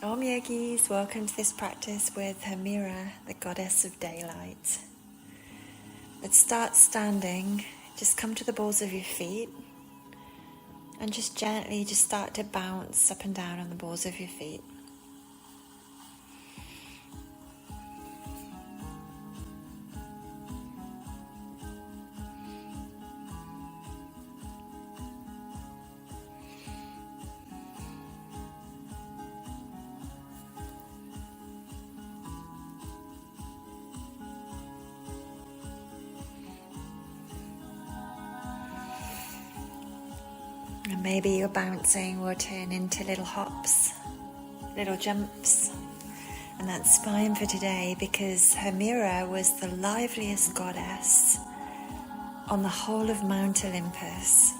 Om Yogis, welcome to this practice with Hemera, the goddess of daylight. Let's start standing. Just come to the balls of your feet and just gently just start to bounce up and down on the balls of your feet. And maybe your bouncing will turn into little hops, little jumps. And that's fine for today because Hemera was the liveliest goddess on the whole of Mount Olympus.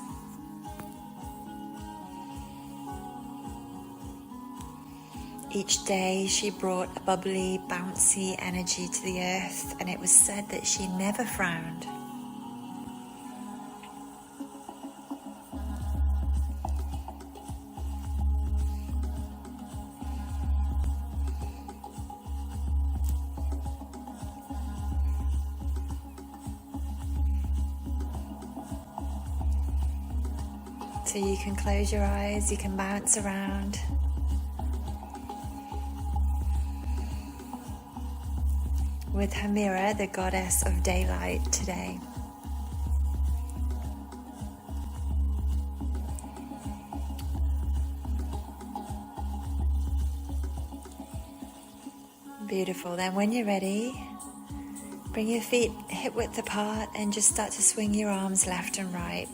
Each day she brought a bubbly, bouncy energy to the earth, and it was said that she never frowned. So you can close your eyes, you can bounce around. With Hemera, the goddess of daylight today. Beautiful. Then when you're ready, bring your feet hip width apart and just start to swing your arms left and right.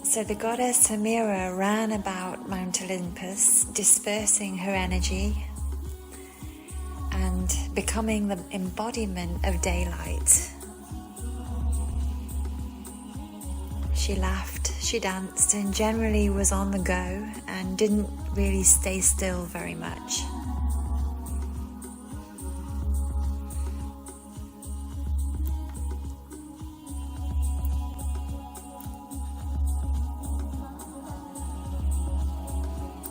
So the goddess Hemera ran about Mount Olympus, dispersing her energy and becoming the embodiment of daylight. She laughed, she danced, and generally was on the go and didn't really stay still very much.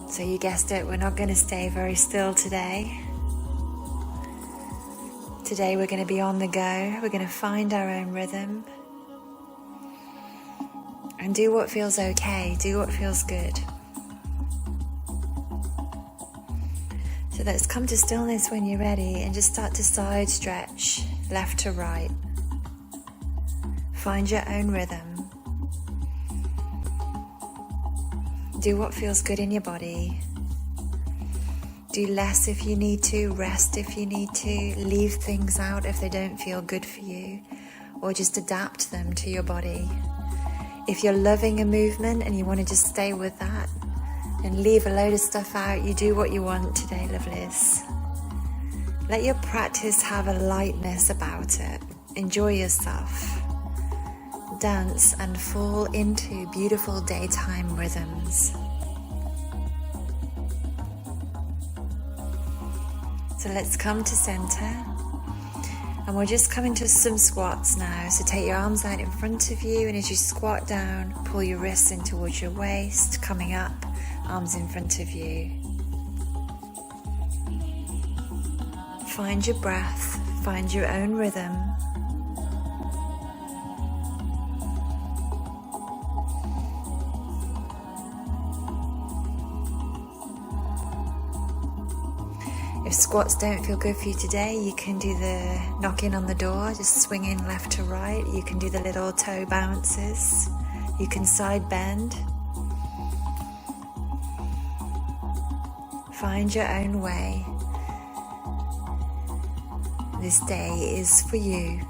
So you guessed it, we're not going to stay very still today. Today we're going to be on the go, we're going to find our own rhythm and do what feels okay, do what feels good. So let's come to stillness when you're ready and just start to side stretch left to right. Find your own rhythm. Do what feels good in your body. Do less if you need to, rest if you need to, leave things out if they don't feel good for you, or just adapt them to your body. If you're loving a movement and you want to just stay with that and leave a load of stuff out, you do what you want today, lovelies. Let your practice have a lightness about it. Enjoy yourself. Dance and fall into beautiful daytime rhythms. So let's come to center, and we'll just come into some squats now. So take your arms out in front of you, and as you squat down, pull your wrists in towards your waist, coming up, arms in front of you. Find your breath, find your own rhythm. If squats don't feel good for you today, you can do the knocking on the door, just swinging left to right. You can do the little toe bounces. You can side bend. Find your own way. This day is for you.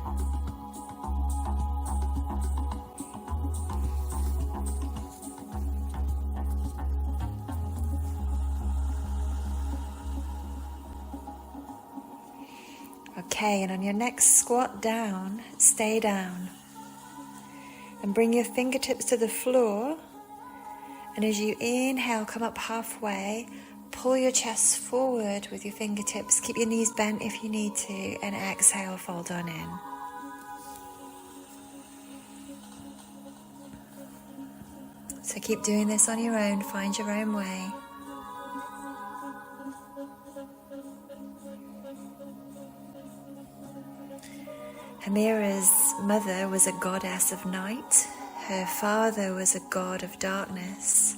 Okay, and on your next squat down, stay down. And bring your fingertips to the floor. And as you inhale, come up halfway. Pull your chest forward with your fingertips. Keep your knees bent if you need to. And exhale, fold on in. So keep doing this on your own, find your own way. Hemera's mother was a goddess of night. Her father was a god of darkness.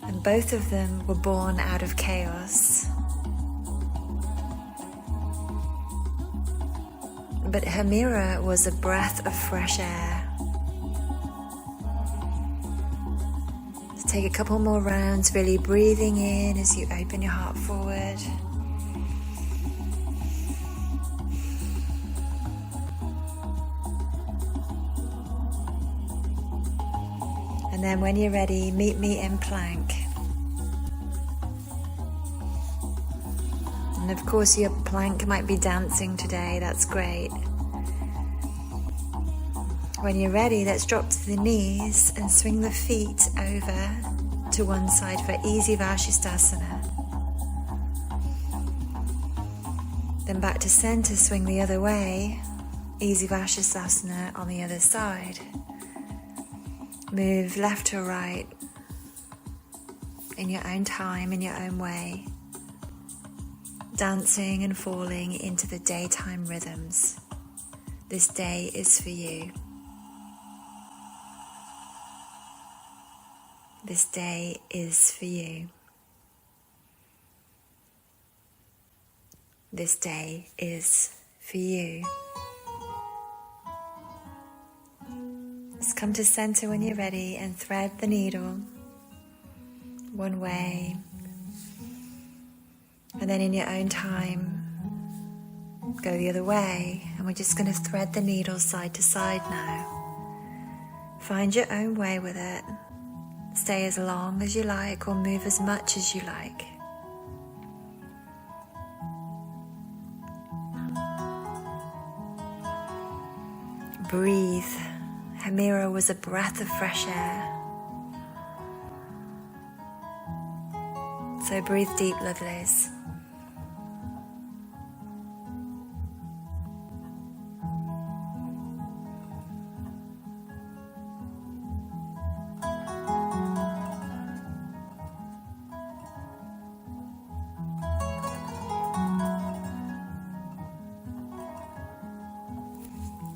And both of them were born out of chaos. But Hemera was a breath of fresh air. So take a couple more rounds, really breathing in as you open your heart forward. And then when you're ready, meet me in plank. And of course your plank might be dancing today, that's great. When you're ready, let's drop to the knees and swing the feet over to one side for easy Vashisthasana. Then back to center, swing the other way, easy Vashisthasana on the other side. Move left to right in your own time, in your own way, dancing and falling into the daytime rhythms. This day is for you. This day is for you. This day is for you. Let's come to center when you're ready and thread the needle one way, and then in your own time go the other way, and we're just going to thread the needle side to side now. Find your own way with it. Stay as long as you like or move as much as you like. Breathe. Hemera was a breath of fresh air. So breathe deep, lovelies.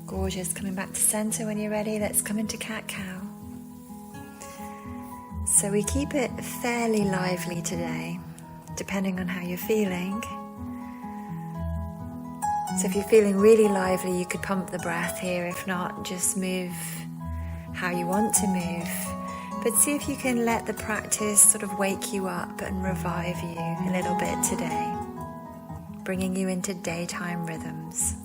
Gorgeous. Coming back to center when you're ready. Let's come into cat-cow. So we keep it fairly lively today, depending on how you're feeling. So if you're feeling really lively, you could pump the breath here. If not, just move how you want to move. But see if you can let the practice sort of wake you up and revive you a little bit today, bringing you into daytime rhythms.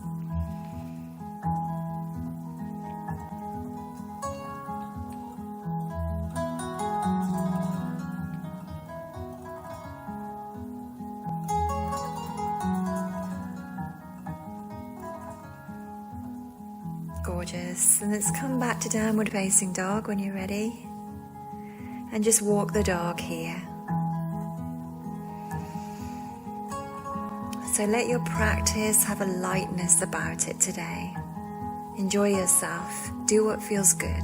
Gorgeous. And let's come back to downward facing dog when you're ready. And just walk the dog here. So let your practice have a lightness about it today. Enjoy yourself. Do what feels good.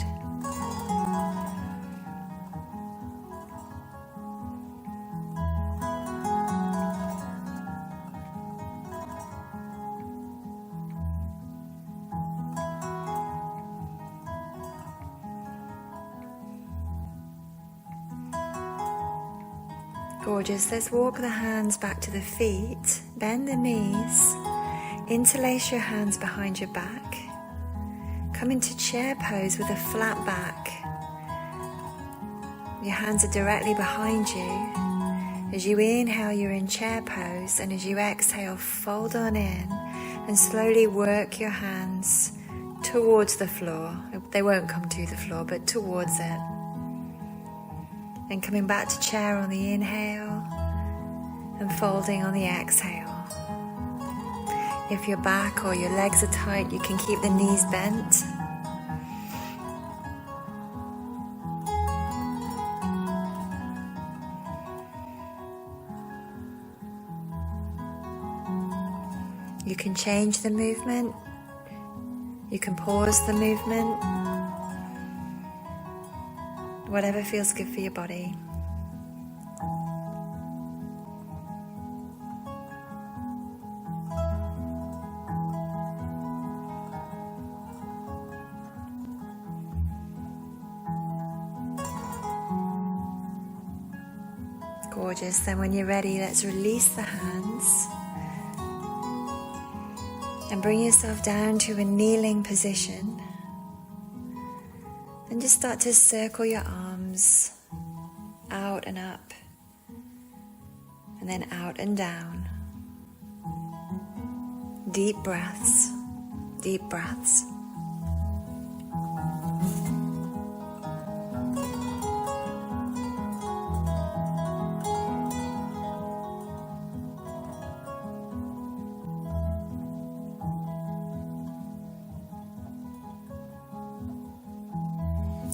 Gorgeous. Let's walk the hands back to the feet, bend the knees, interlace your hands behind your back, come into chair pose with a flat back. Your hands are directly behind you. As you inhale, you're in chair pose, and as you exhale, fold on in and slowly work your hands towards the floor. They won't come to the floor, but towards it. And coming back to chair on the inhale and folding on the exhale. If your back or your legs are tight, you can keep the knees bent. You can change the movement. You can pause the movement. whatever feels good for your body. Gorgeous. Then when you're ready, let's release the hands and bring yourself down to a kneeling position. And just start to circle your arms out and up, and then out and down. Deep breaths, deep breaths.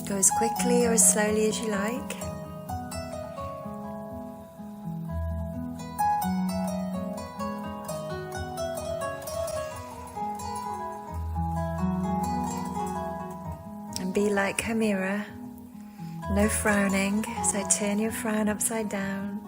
Go as quickly or as slowly as you like. And be like Hemera, no frowning, so turn your frown upside down.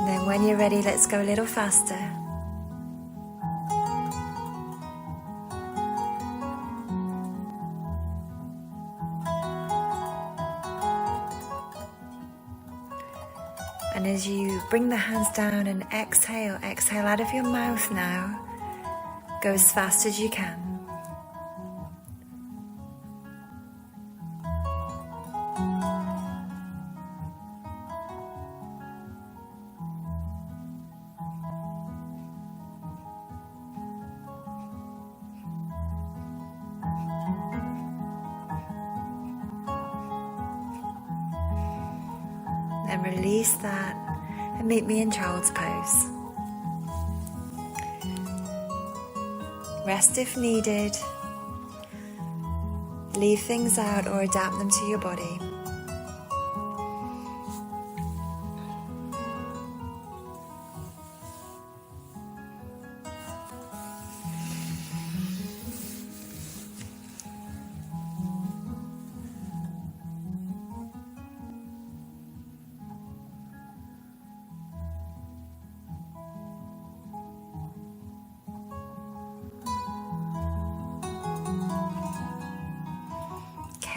Then when you're ready, let's go a little faster. And as you bring the hands down and exhale out of your mouth now. Go as fast as you can. And release that and meet me in child's pose. Rest if needed. Leave things out or adapt them to your body.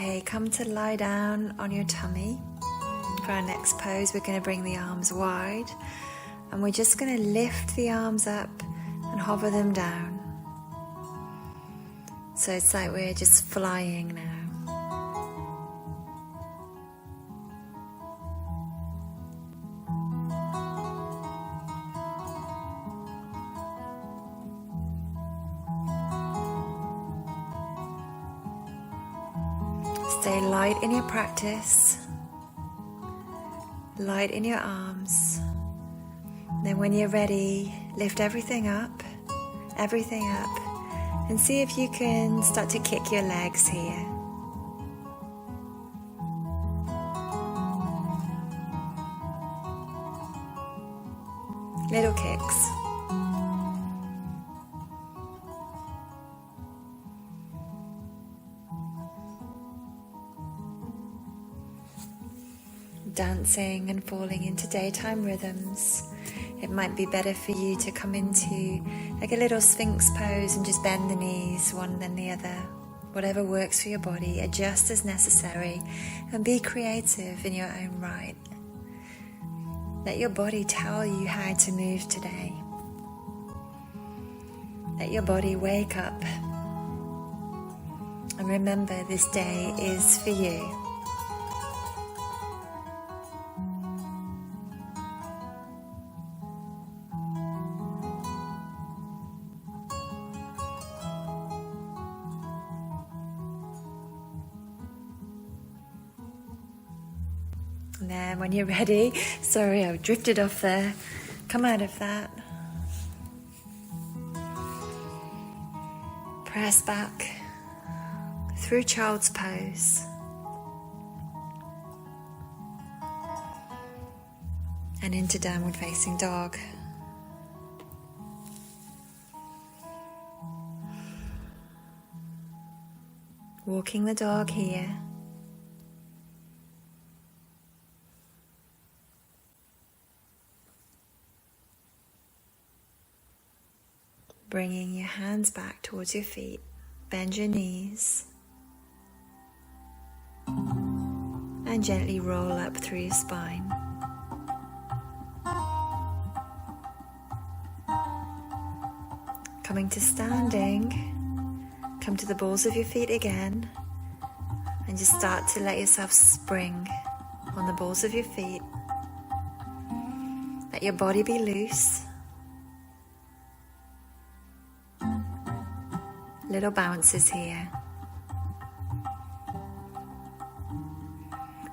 Okay, come to lie down on your tummy. For our next pose, we're going to bring the arms wide and we're just going to lift the arms up and hover them down. So it's like we're just flying now. Stay light in your practice, light in your arms. Then when you're ready, lift everything up, and see if you can start to kick your legs here. Little kicks. Dancing and falling into daytime rhythms. It might be better for you to come into like a little sphinx pose and just bend the knees one then the other. Whatever works for your body, adjust as necessary and be creative in your own right. Let your body tell you how to move today. Let your body wake up and remember this day is for you. And then when you're ready, sorry I've drifted off there, come out of that. Press back through child's pose. And into downward facing dog. Walking the dog here. Bringing your hands back towards your feet. Bend your knees. And gently roll up through your spine. Coming to standing, come to the balls of your feet again, and just start to let yourself spring on the balls of your feet. Let your body be loose. Little bounces here.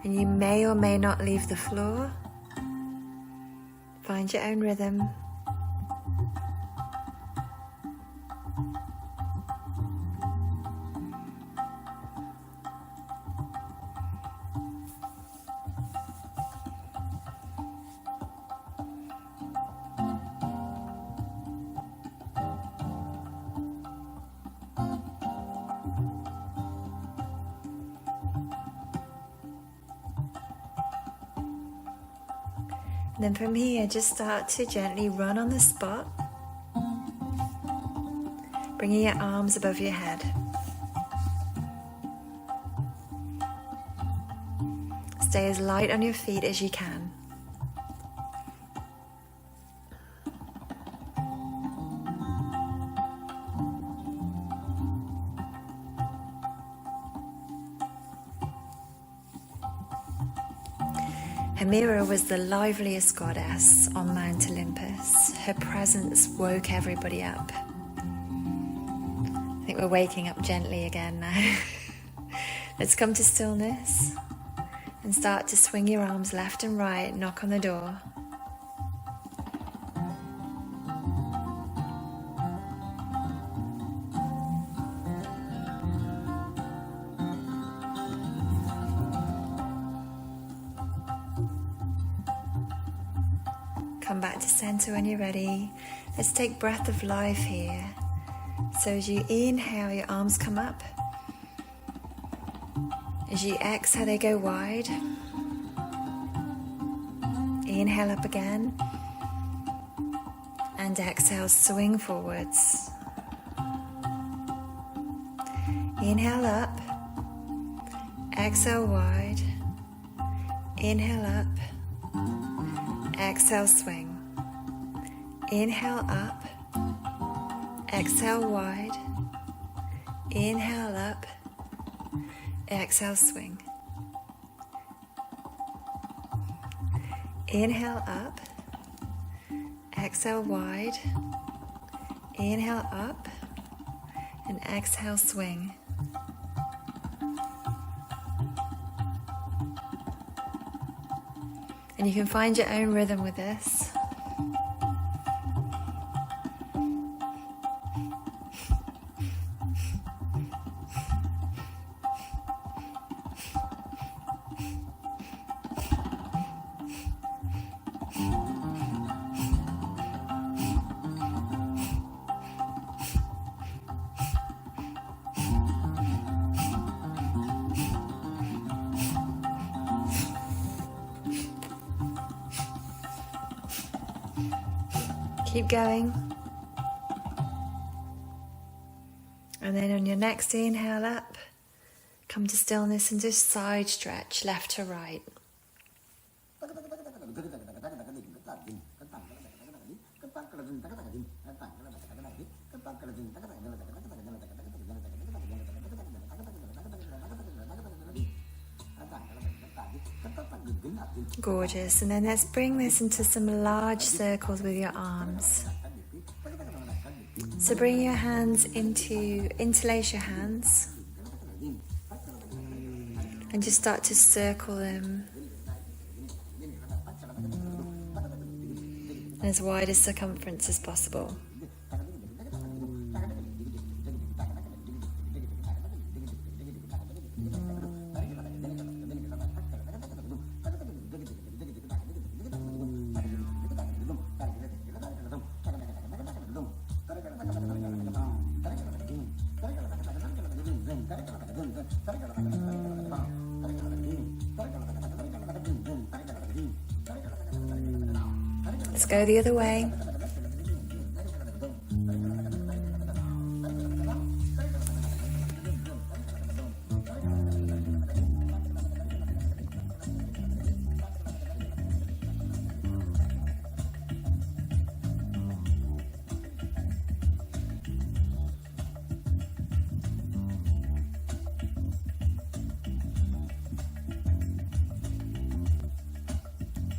And you may or may not leave the floor. Find your own rhythm. Then from here, just start to gently run on the spot, bringing your arms above your head. Stay as light on your feet as you can. Hemera was the liveliest goddess on Mount Olympus. Her presence woke everybody up. I think we're waking up gently again now. Let's come to stillness and start to swing your arms left and right, knock on the door. Come back to center when you're ready. Let's take breath of life here. So as you inhale, your arms come up. As you exhale, they go wide. Inhale up again. And exhale, swing forwards. Inhale up. Exhale wide. Inhale up. Exhale, swing. Inhale up. Exhale wide. Inhale up. Exhale, swing. Inhale up. Exhale wide. Inhale up. And exhale, swing. And you can find your own rhythm with this. Keep going. And then on your next inhale up, come to stillness and just side stretch left to right. Gorgeous. And then let's bring this into some large circles with your arms. So bring your hands interlace your hands and just start to circle them as wide a circumference as possible. go the other way.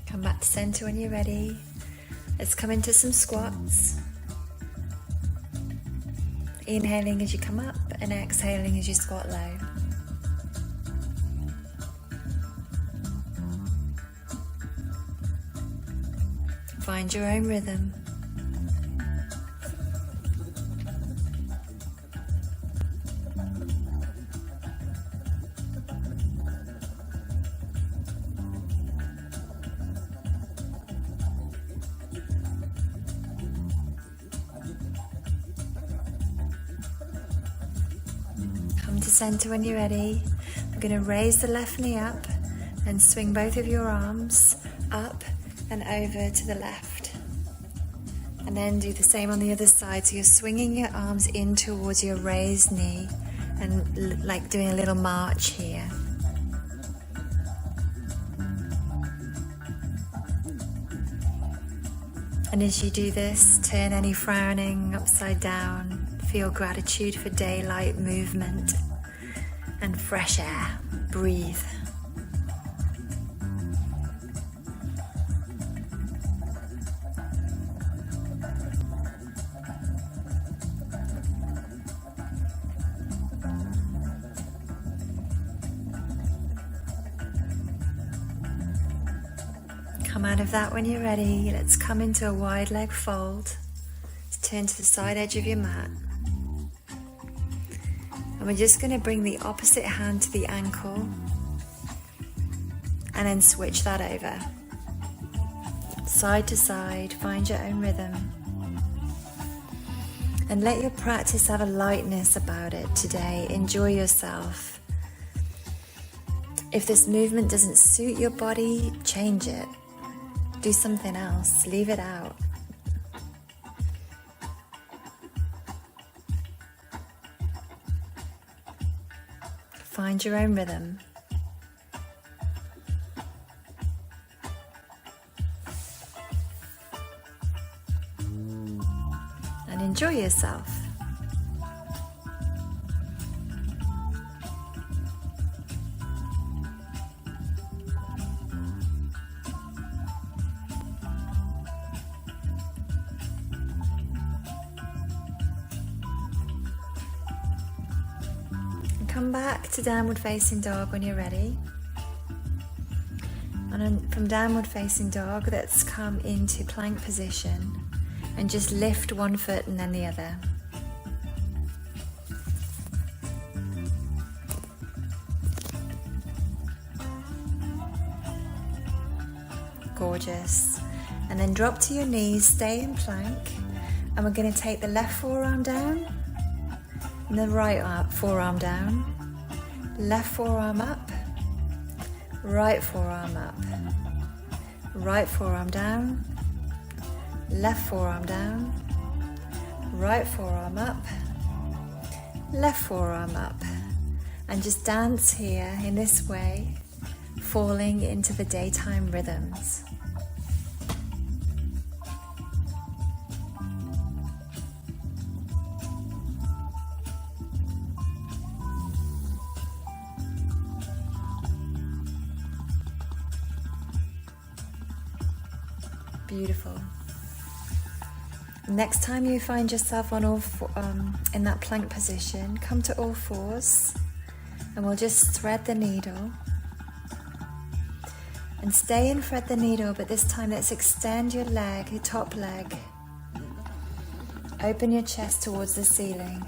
Come back to center when you're ready. Let's come into some squats. Inhaling as you come up and exhaling as you squat low. Find your own rhythm. Come to center when you're ready. We're going to raise the left knee up and swing both of your arms up and over to the left. And then do the same on the other side. So you're swinging your arms in towards your raised knee and like doing a little march here. And as you do this, turn any frowning upside down. Feel gratitude for daylight, movement, and fresh air. Breathe. Come out of that when you're ready. Let's come into a wide leg fold. Let's turn to the side edge of your mat. And we're just going to bring the opposite hand to the ankle and then switch that over. Side to side, find your own rhythm. And let your practice have a lightness about it today. Enjoy yourself. If this movement doesn't suit your body, change it. Do something else. Leave it out. Find your own rhythm. And enjoy yourself. Come back to downward facing dog when you're ready. And then from downward facing dog, let's come into plank position and just lift one foot and then the other. Gorgeous. And then drop to your knees, stay in plank, and we're going to take the left forearm down and the right forearm down, left forearm up, right forearm up, right forearm down, left forearm down, right forearm up, left forearm up. And just dance here in this way, falling into the daytime rhythms. Beautiful. Next time you find yourself on in that plank position, come to all fours and we'll just thread the needle. And stay and thread the needle, but this time let's extend your leg, your top leg. Open your chest towards the ceiling.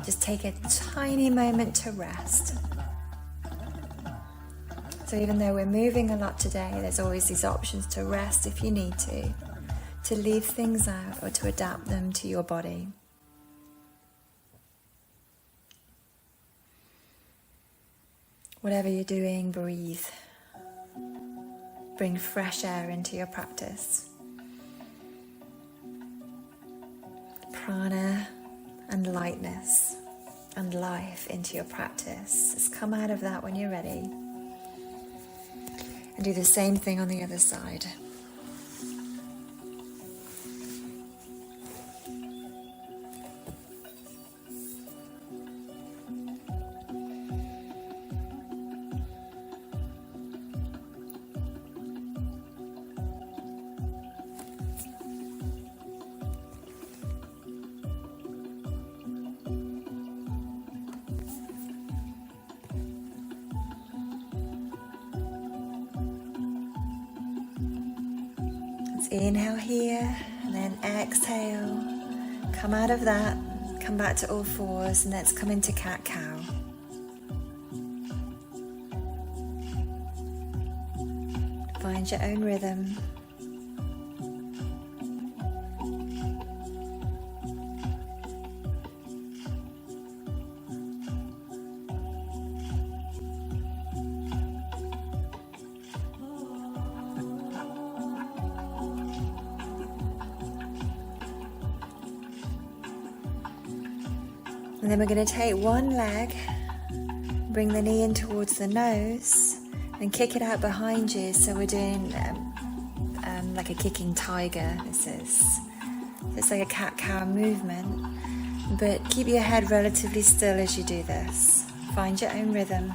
Just take a tiny moment to rest. So even though we're moving a lot today, there's always these options to rest if you need to leave things out or to adapt them to your body. Whatever you're doing, breathe. Bring fresh air into your practice. Prana and lightness and life into your practice. Just come out of that when you're ready. And do the same thing on the other side. Inhale here, and then exhale. Come out of that, come back to all fours, and let's come into cat-cow. Find your own rhythm. And then we're going to take one leg, bring the knee in towards the nose, and kick it out behind you. So we're doing like a kicking tiger. It's like a cat-cow movement, but keep your head relatively still as you do this. Find your own rhythm.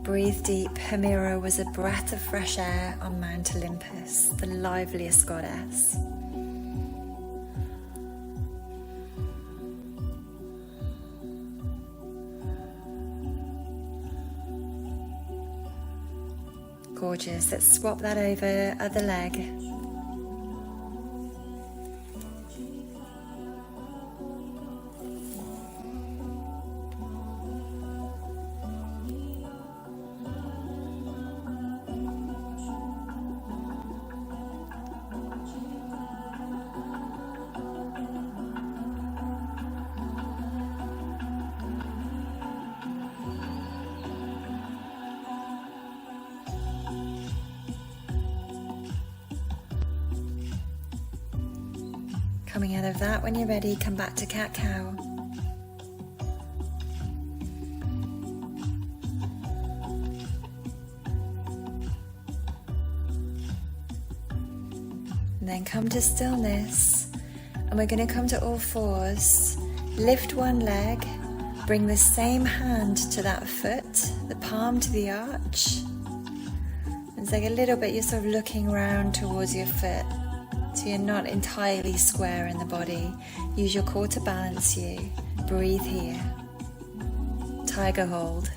Breathe deep. Hemera was a breath of fresh air on Mount Olympus, the liveliest goddess. Gorgeous. Let's swap that over, other leg. Coming out of that, when you're ready, come back to cat-cow. And then come to stillness, and we're going to come to all fours. Lift one leg, bring the same hand to that foot, the palm to the arch. It's like a little bit, you're sort of looking around towards your foot. So you're not entirely square in the body. Use your core to balance you. Breathe here. Tiger hold.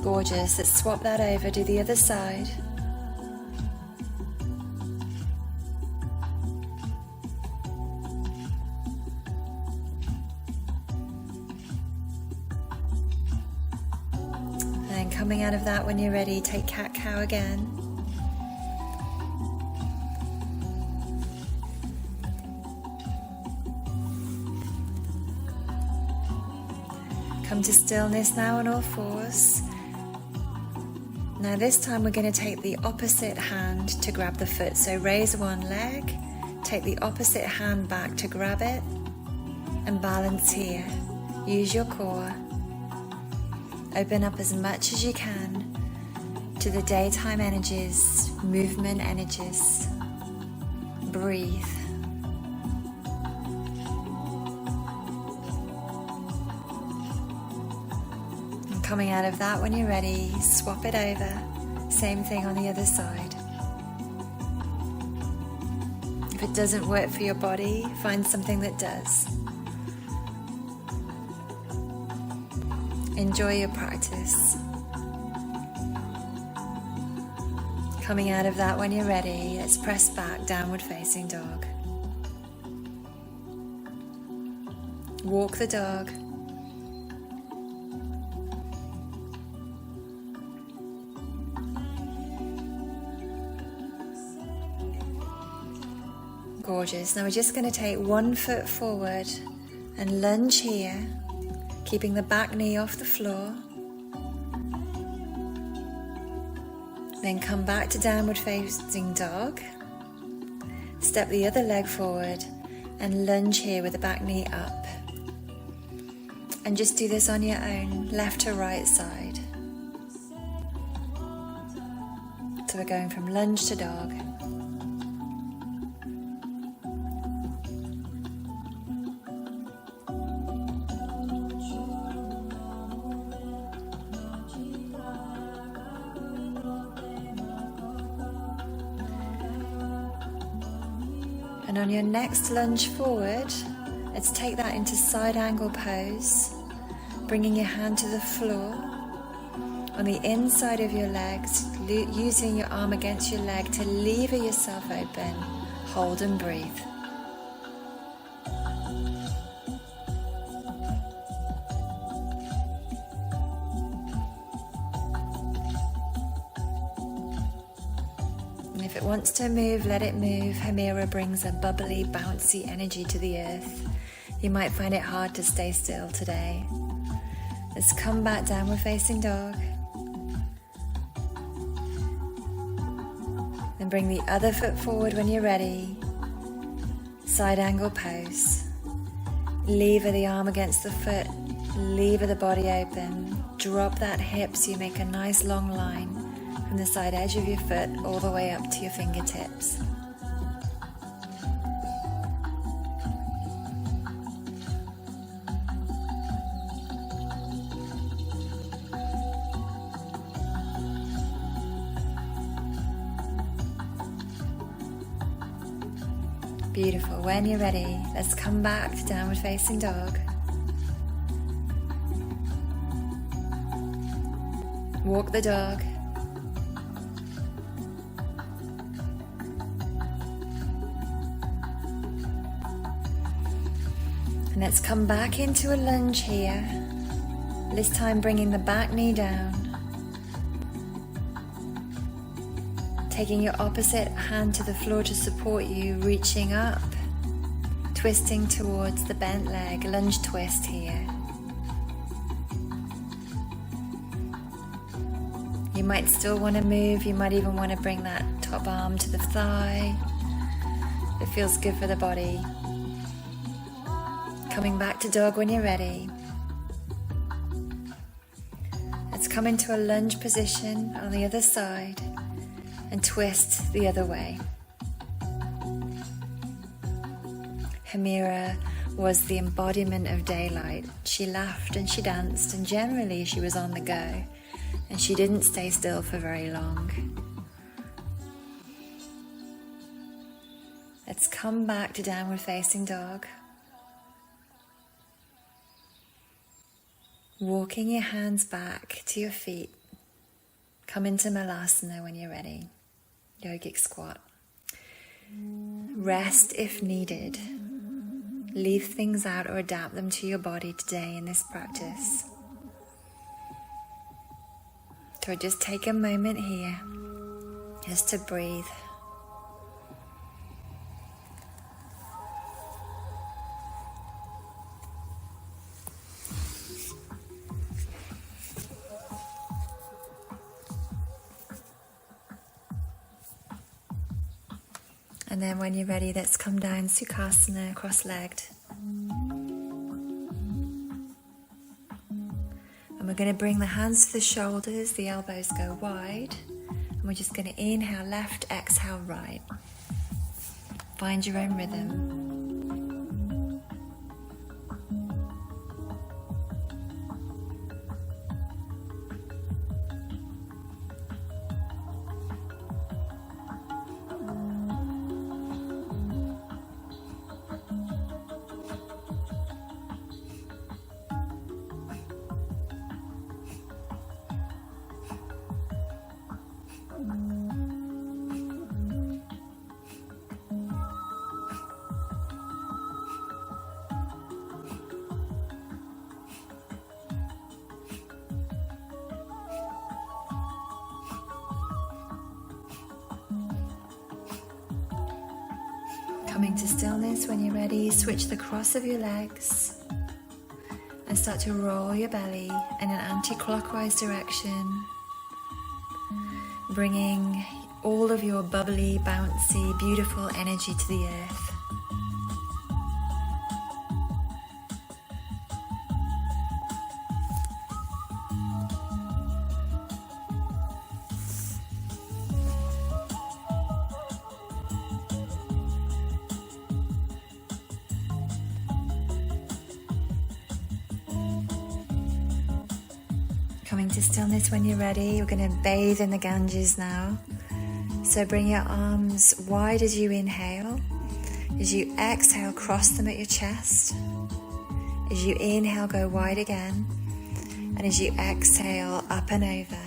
Gorgeous. Let's swap that over. Do the other side. Coming out of that, when you're ready, take cat-cow again. Come to stillness now on all fours. Now this time we're going to take the opposite hand to grab the foot. So raise one leg, take the opposite hand back to grab it, and balance here. Use your core. Open up as much as you can to the daytime energies, movement energies. Breathe. And coming out of that, when you're ready, swap it over. Same thing on the other side. If it doesn't work for your body, find something that does. Enjoy your practice. Coming out of that, when you're ready, let's press back, downward facing dog. Walk the dog. Gorgeous. Now we're just going to take one foot forward and lunge here, keeping the back knee off the floor. Then come back to downward facing dog. Step the other leg forward and lunge here with the back knee up. And just do this on your own, left to right side. So we're going from lunge to dog. And on your next lunge forward, let's take that into side angle pose, bringing your hand to the floor. On the inside of your legs, using your arm against your leg to lever yourself open. Hold and breathe. And if it wants to move, let it move. Hemera brings a bubbly, bouncy energy to the earth. You might find it hard to stay still today. Let's come back, downward facing dog. Then bring the other foot forward when you're ready. Side angle pose. Lever the arm against the foot. Lever the body open. Drop that hip so you make a nice long line from the side edge of your foot all the way up to your fingertips. Beautiful. When you're ready, let's come back to downward facing dog. Walk the dog. And let's come back into a lunge here. This time bringing the back knee down. Taking your opposite hand to the floor to support you, reaching up, twisting towards the bent leg, lunge twist here. You might still want to move, you might even want to bring that top arm to the thigh. It feels good for the body. Coming back to dog when you're ready. Let's come into a lunge position on the other side. And twist the other way. Hemera was the embodiment of daylight. She laughed and she danced, and generally she was on the go, and she didn't stay still for very long. Let's come back to downward facing dog. Walking your hands back to your feet. Come into Malasana when you're ready. Yogic squat. Rest if needed. Leave things out or adapt them to your body today in this practice. So just take a moment here just to breathe. And then when you're ready, let's come down Sukhasana, cross-legged. And we're going to bring the hands to the shoulders, the elbows go wide. And we're just going to inhale left, exhale right. Find your own rhythm. Coming to stillness when you're ready, switch the cross of your legs and start to roll your belly in an anti-clockwise direction, bringing all of your bubbly, bouncy, beautiful energy to the earth. Coming to stillness when you're ready. We're going to bathe in the Ganges now. So bring your arms wide as you inhale. As you exhale, cross them at your chest. As you inhale, go wide again. And as you exhale, up and over.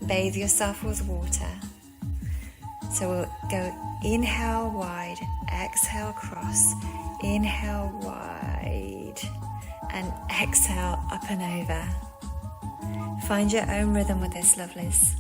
Bathe yourself with water. So we'll go inhale wide, exhale cross, inhale wide, and exhale up and over. Find your own rhythm with this, lovelies.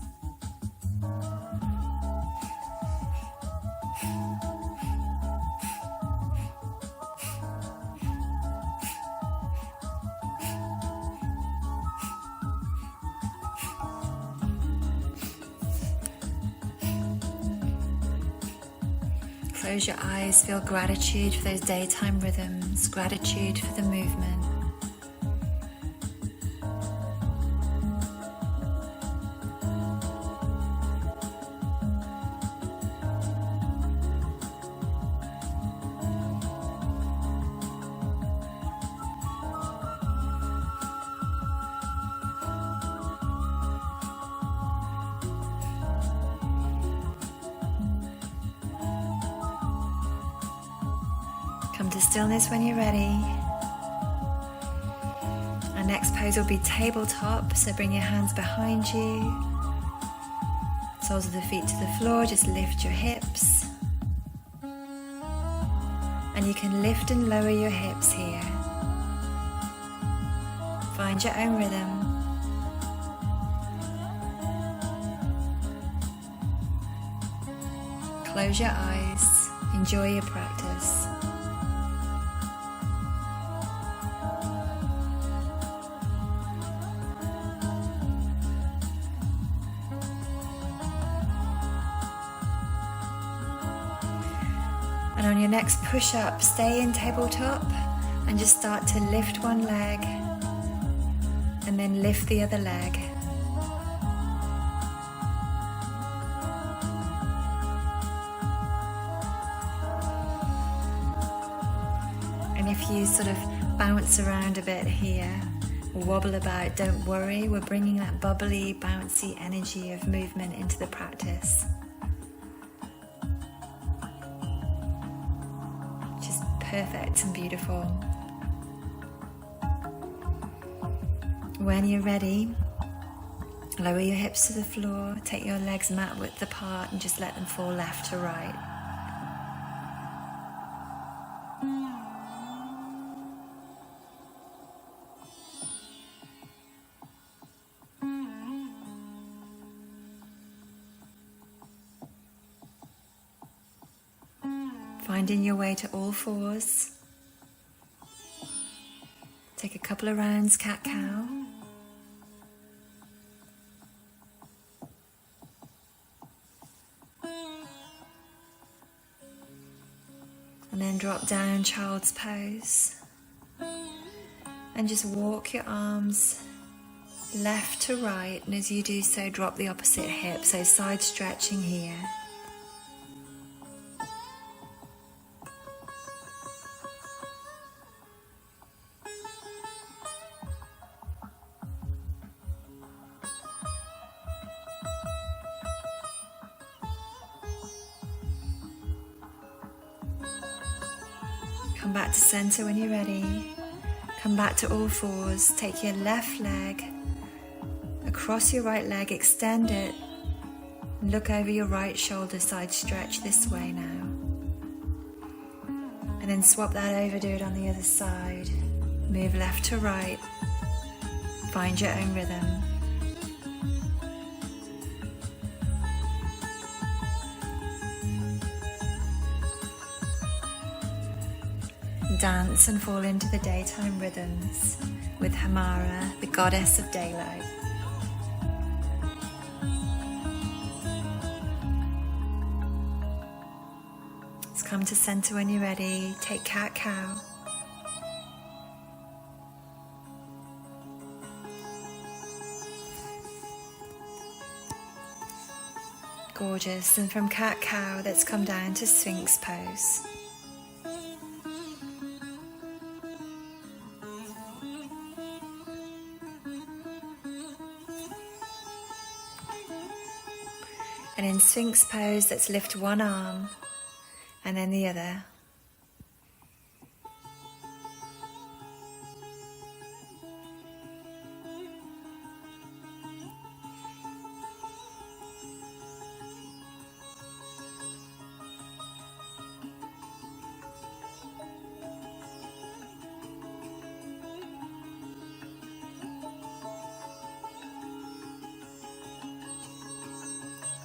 Close your eyes, feel gratitude for those daytime rhythms, gratitude for the movement. Come to stillness when you're ready. Our next pose will be tabletop, so bring your hands behind you. Soles of the feet to the floor, just lift your hips. And you can lift and lower your hips here. Find your own rhythm. Close your eyes, enjoy your practice. And on your next push-up, stay in tabletop and just start to lift one leg and then lift the other leg. And if you sort of bounce around a bit here, or wobble about, don't worry, we're bringing that bubbly, bouncy energy of movement into the practice. Perfect and beautiful. When you're ready, lower your hips to the floor, take your legs mat width apart and just let them fall left to right. Finding your way to all fours. Take a couple of rounds, cat-cow. And then drop down, child's pose. And just walk your arms left to right. And as you do so, drop the opposite hip. So side stretching here. Come back to center when you're ready. Come back to all fours. Take your left leg across your right leg, extend it. Look over your right shoulder, side stretch this way now. And then swap that over, do it on the other side. Move left to right. Find your own rhythm. Dance and fall into the daytime rhythms with Hemera, the goddess of daylight. Let's come to center when you're ready. Take cat-cow. Gorgeous. And from cat-cow, let's come down to Sphinx pose. And in Sphinx pose, let's lift one arm and then the other.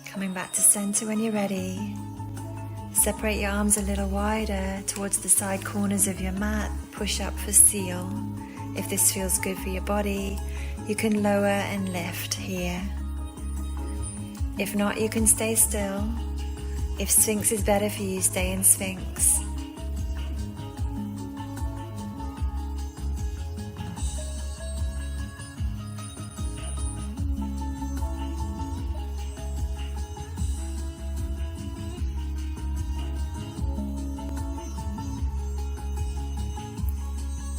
Coming back to center when you're ready. Separate your arms a little wider towards the side corners of your mat. Push up for seal. If this feels good for your body, you can lower and lift here. If not, you can stay still. If Sphinx is better for you, stay in Sphinx.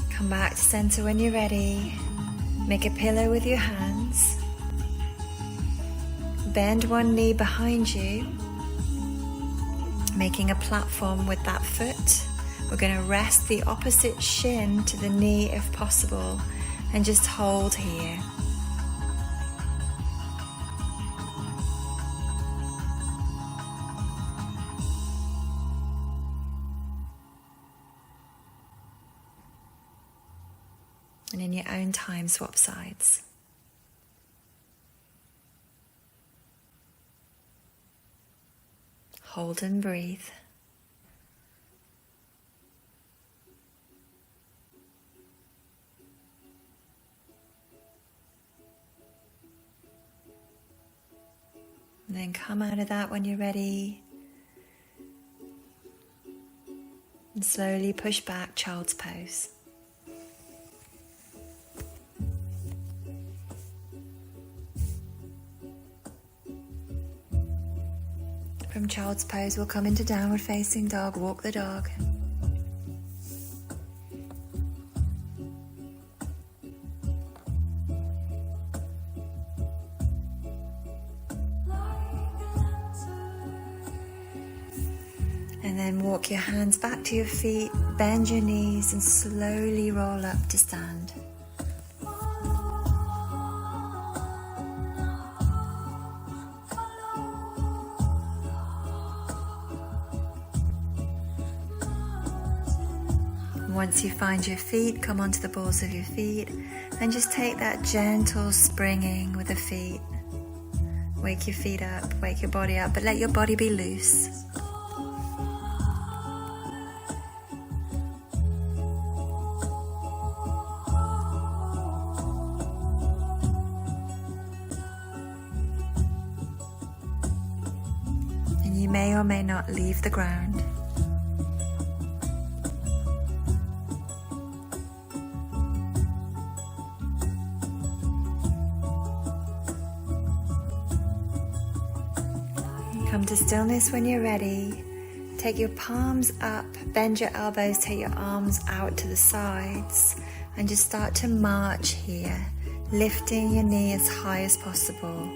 Come back to center when you're ready. Make a pillow with your hands. Bend one knee behind you, making a platform with that foot. We're going to rest the opposite shin to the knee if possible, and just hold here. And in your own time, swap sides. Hold and breathe. And then come out of that when you're ready. And slowly push back, child's pose. From child's pose, we'll come into downward facing dog, walk the dog. And then walk your hands back to your feet, bend your knees and slowly roll up to stand. Once you find your feet, come onto the balls of your feet and just take that gentle springing with the feet. Wake your feet up, wake your body up, but let your body be loose. And you may or may not leave the ground. Come to stillness when you're ready. Take your palms up, bend your elbows, take your arms out to the sides, and just start to march here, lifting your knee as high as possible.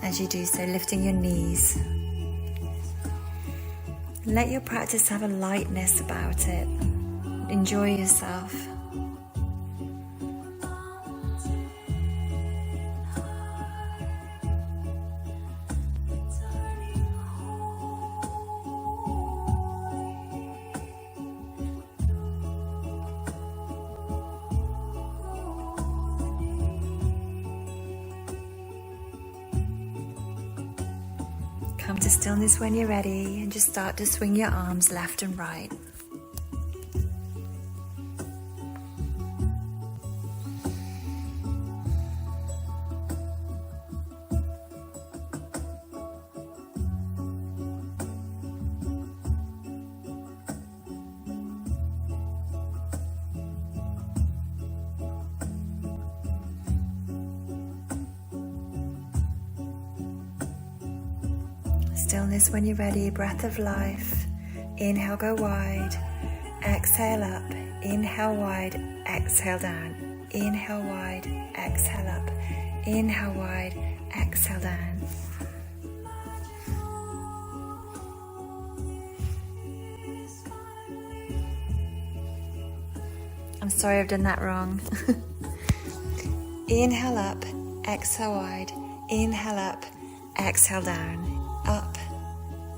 As you do so, lifting your knees. Let your practice have a lightness about it. Enjoy yourself. Come to stillness when you're ready and just start to swing your arms left and right. stillness when you're ready. Breath of life. Inhale, go wide. Exhale up. Inhale wide. Exhale down. Inhale wide. Exhale up. Inhale wide. Exhale down. I'm sorry I've done that wrong. Inhale up, exhale wide. Inhale up, exhale down. Up,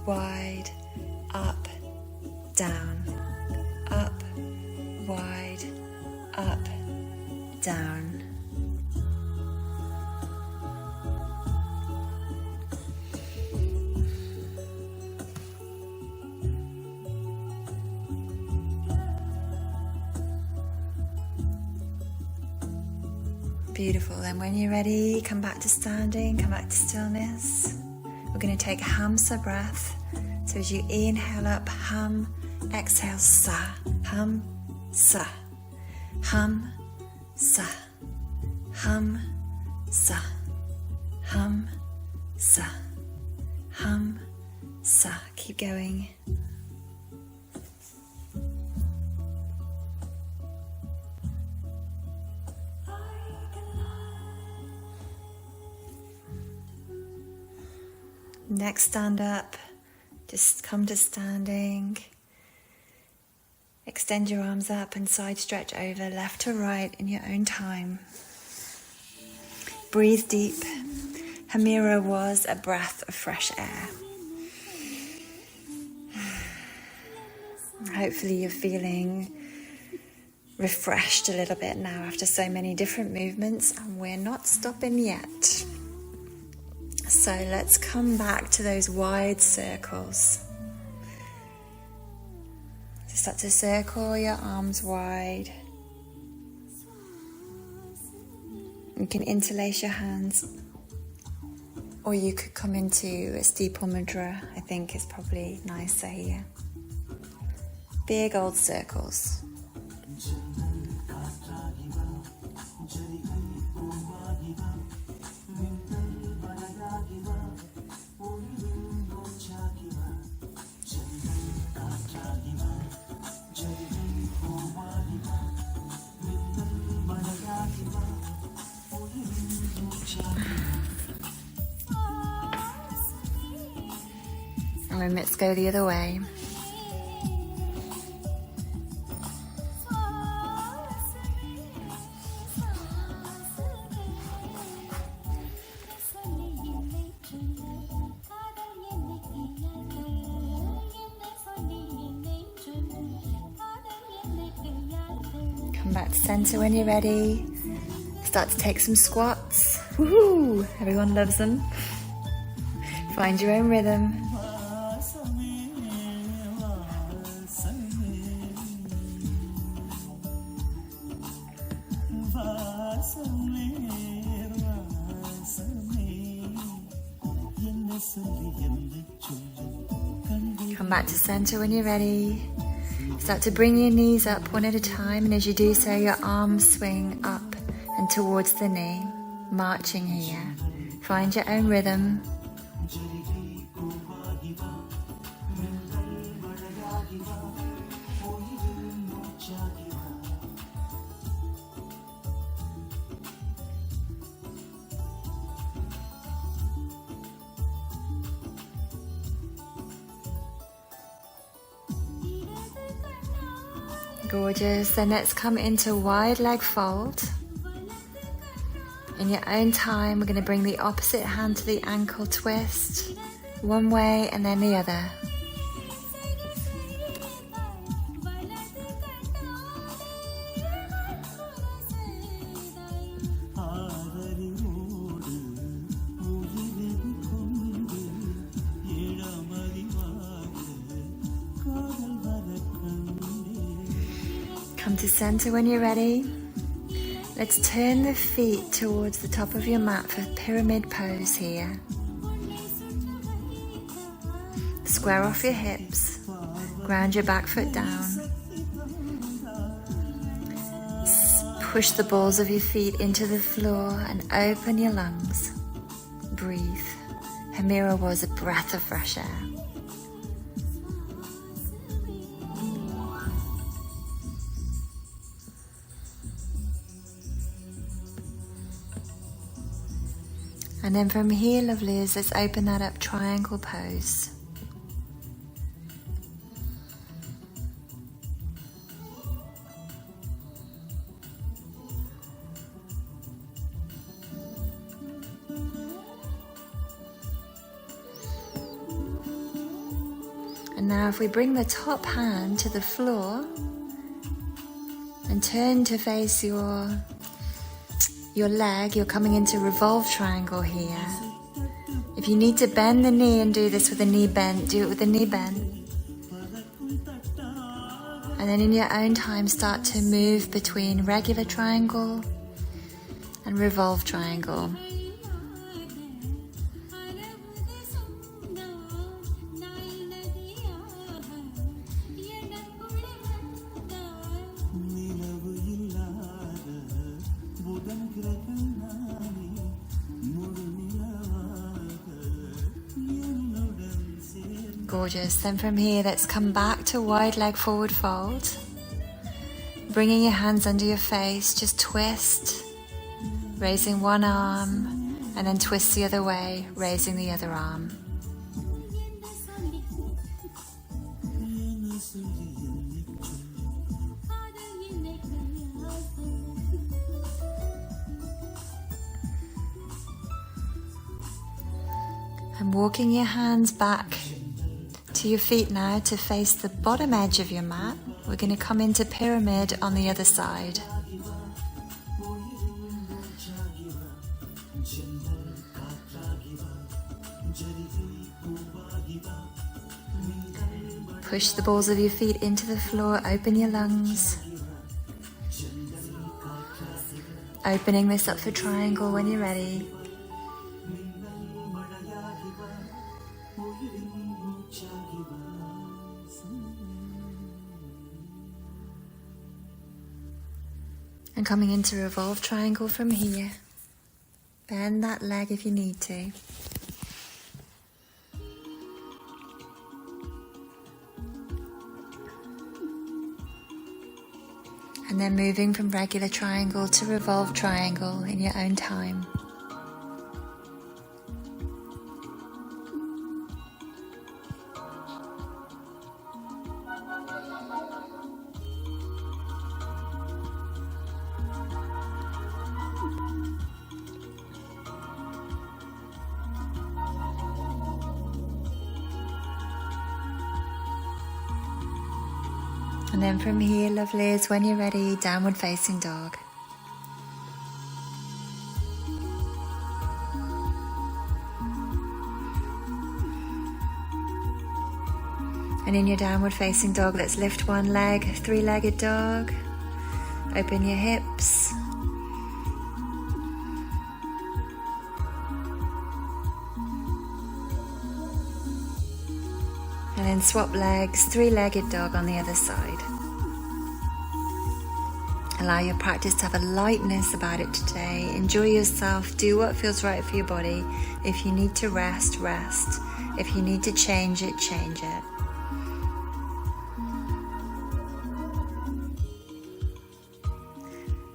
wide, up, down. Up, wide, up, down. Beautiful. Then when you're ready, come back to standing, come back to stillness. We're going to take a Hamsa breath. So as you inhale up, hum, exhale, sa, hum, sa, hum, sa, hum, sa, hum, sa, hum, sa. Keep going. Next, stand up. Just come to standing. Extend your arms up and side stretch over left to right in your own time. Breathe deep. Hemera was a breath of fresh air. Hopefully you're feeling refreshed a little bit now after so many different movements, and we're not stopping yet. So let's come back to those wide circles. So start to circle your arms wide. You can interlace your hands, or you could come into a steeple mudra. I think is probably nicer here. Big old circles. And then let's go the other way. Come back to center when you're ready. Start to take some squats. Woohoo! Everyone loves them. Find your own rhythm. Come back to center when you're ready. Start to bring your knees up one at a time, and as you do so, your arms swing up and towards the knee, marching here. Find your own rhythm. Gorgeous. Then let's come into wide leg fold. In your own time, we're going to bring the opposite hand to the ankle twist. One way and then the other. Come to center when you're ready. Let's turn the feet towards the top of your mat for pyramid pose here. Square off your hips. Ground your back foot down. Push the balls of your feet into the floor and open your lungs. Breathe. Hemera was a breath of fresh air. And then from here, lovelies, let's open that up, triangle pose. And now if we bring the top hand to the floor and turn to face your leg, you're coming into revolve triangle here. If you need to bend the knee and do this with the knee bent, do it with the knee bent. And then in your own time, start to move between regular triangle and revolve triangle. Gorgeous. Then from here, let's come back to wide leg forward fold. Bringing your hands under your face, just twist, raising one arm, and then twist the other way, raising the other arm. And walking your hands back to your feet now to face the bottom edge of your mat. We're going to come into pyramid on the other side. Push the balls of your feet into the floor, open your lungs. Opening this up for triangle when you're ready. And coming into revolve triangle from here. Bend that leg if you need to. And then moving from regular triangle to revolve triangle in your own time. And then from here, lovelies, when you're ready, downward facing dog. And in your downward facing dog, let's lift one leg, three-legged dog. Open your hips. And then swap legs, three-legged dog on the other side. Allow your practice to have a lightness about it today. Enjoy yourself, do what feels right for your body. If you need to rest, rest. If you need to change it, change it.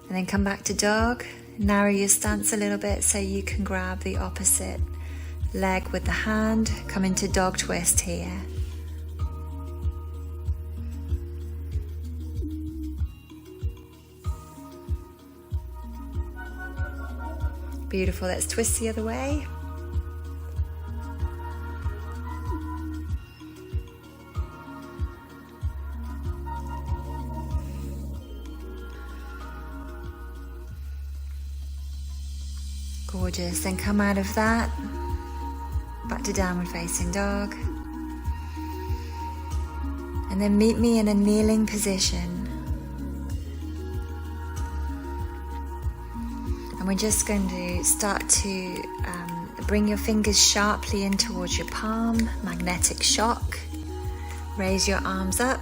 And then come back to dog. Narrow your stance a little bit so you can grab the opposite leg with the hand. Come into dog twist here. Beautiful, let's twist the other way. Gorgeous, then come out of that, back to downward facing dog. And then meet me in a kneeling position. And we're just going to start to bring your fingers sharply in towards your palm, magnetic shock. Raise your arms up.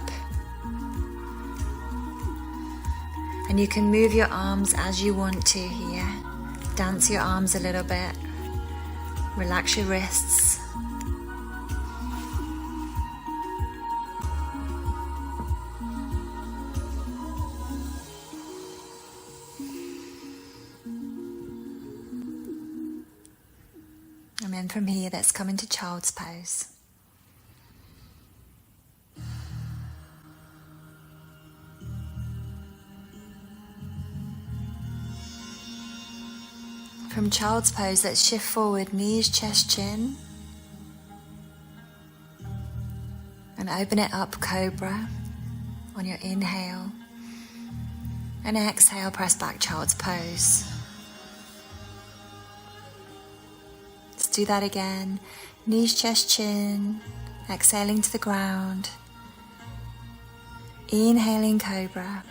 And you can move your arms as you want to here. Dance your arms a little bit. Relax your wrists. And then from here, let's come into child's pose. From child's pose, let's shift forward, knees, chest, chin. And open it up, cobra, on your inhale. And exhale, press back, child's pose. Let's do that again. Knees, chest, chin. Exhaling to the ground. Inhaling, cobra.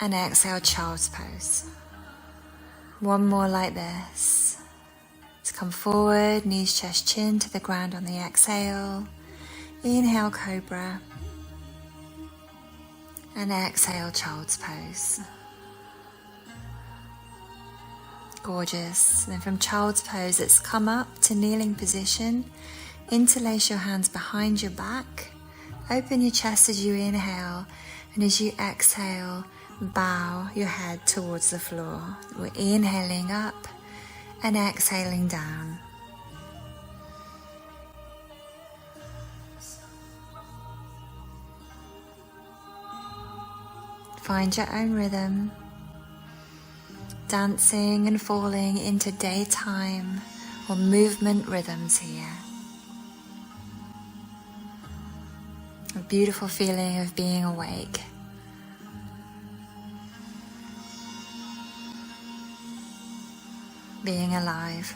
And exhale, child's pose. One more like this. Let's come forward, knees, chest, chin to the ground on the exhale. Inhale, cobra. And exhale, child's pose. Gorgeous. And then from child's pose, let's come up to kneeling position. Interlace your hands behind your back. Open your chest as you inhale. And as you exhale, bow your head towards the floor. We're inhaling up and exhaling down. Find your own rhythm, dancing and falling into daytime or movement rhythms here. A beautiful feeling of being awake. Being alive.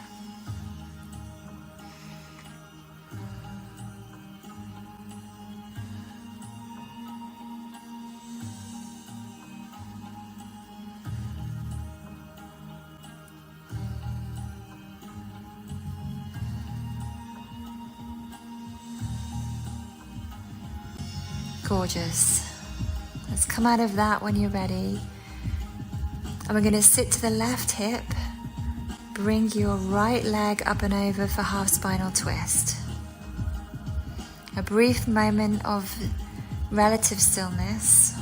Gorgeous. Let's come out of that when you're ready. And we're going to sit to the left hip. Bring your right leg up and over for half spinal twist. A brief moment of relative stillness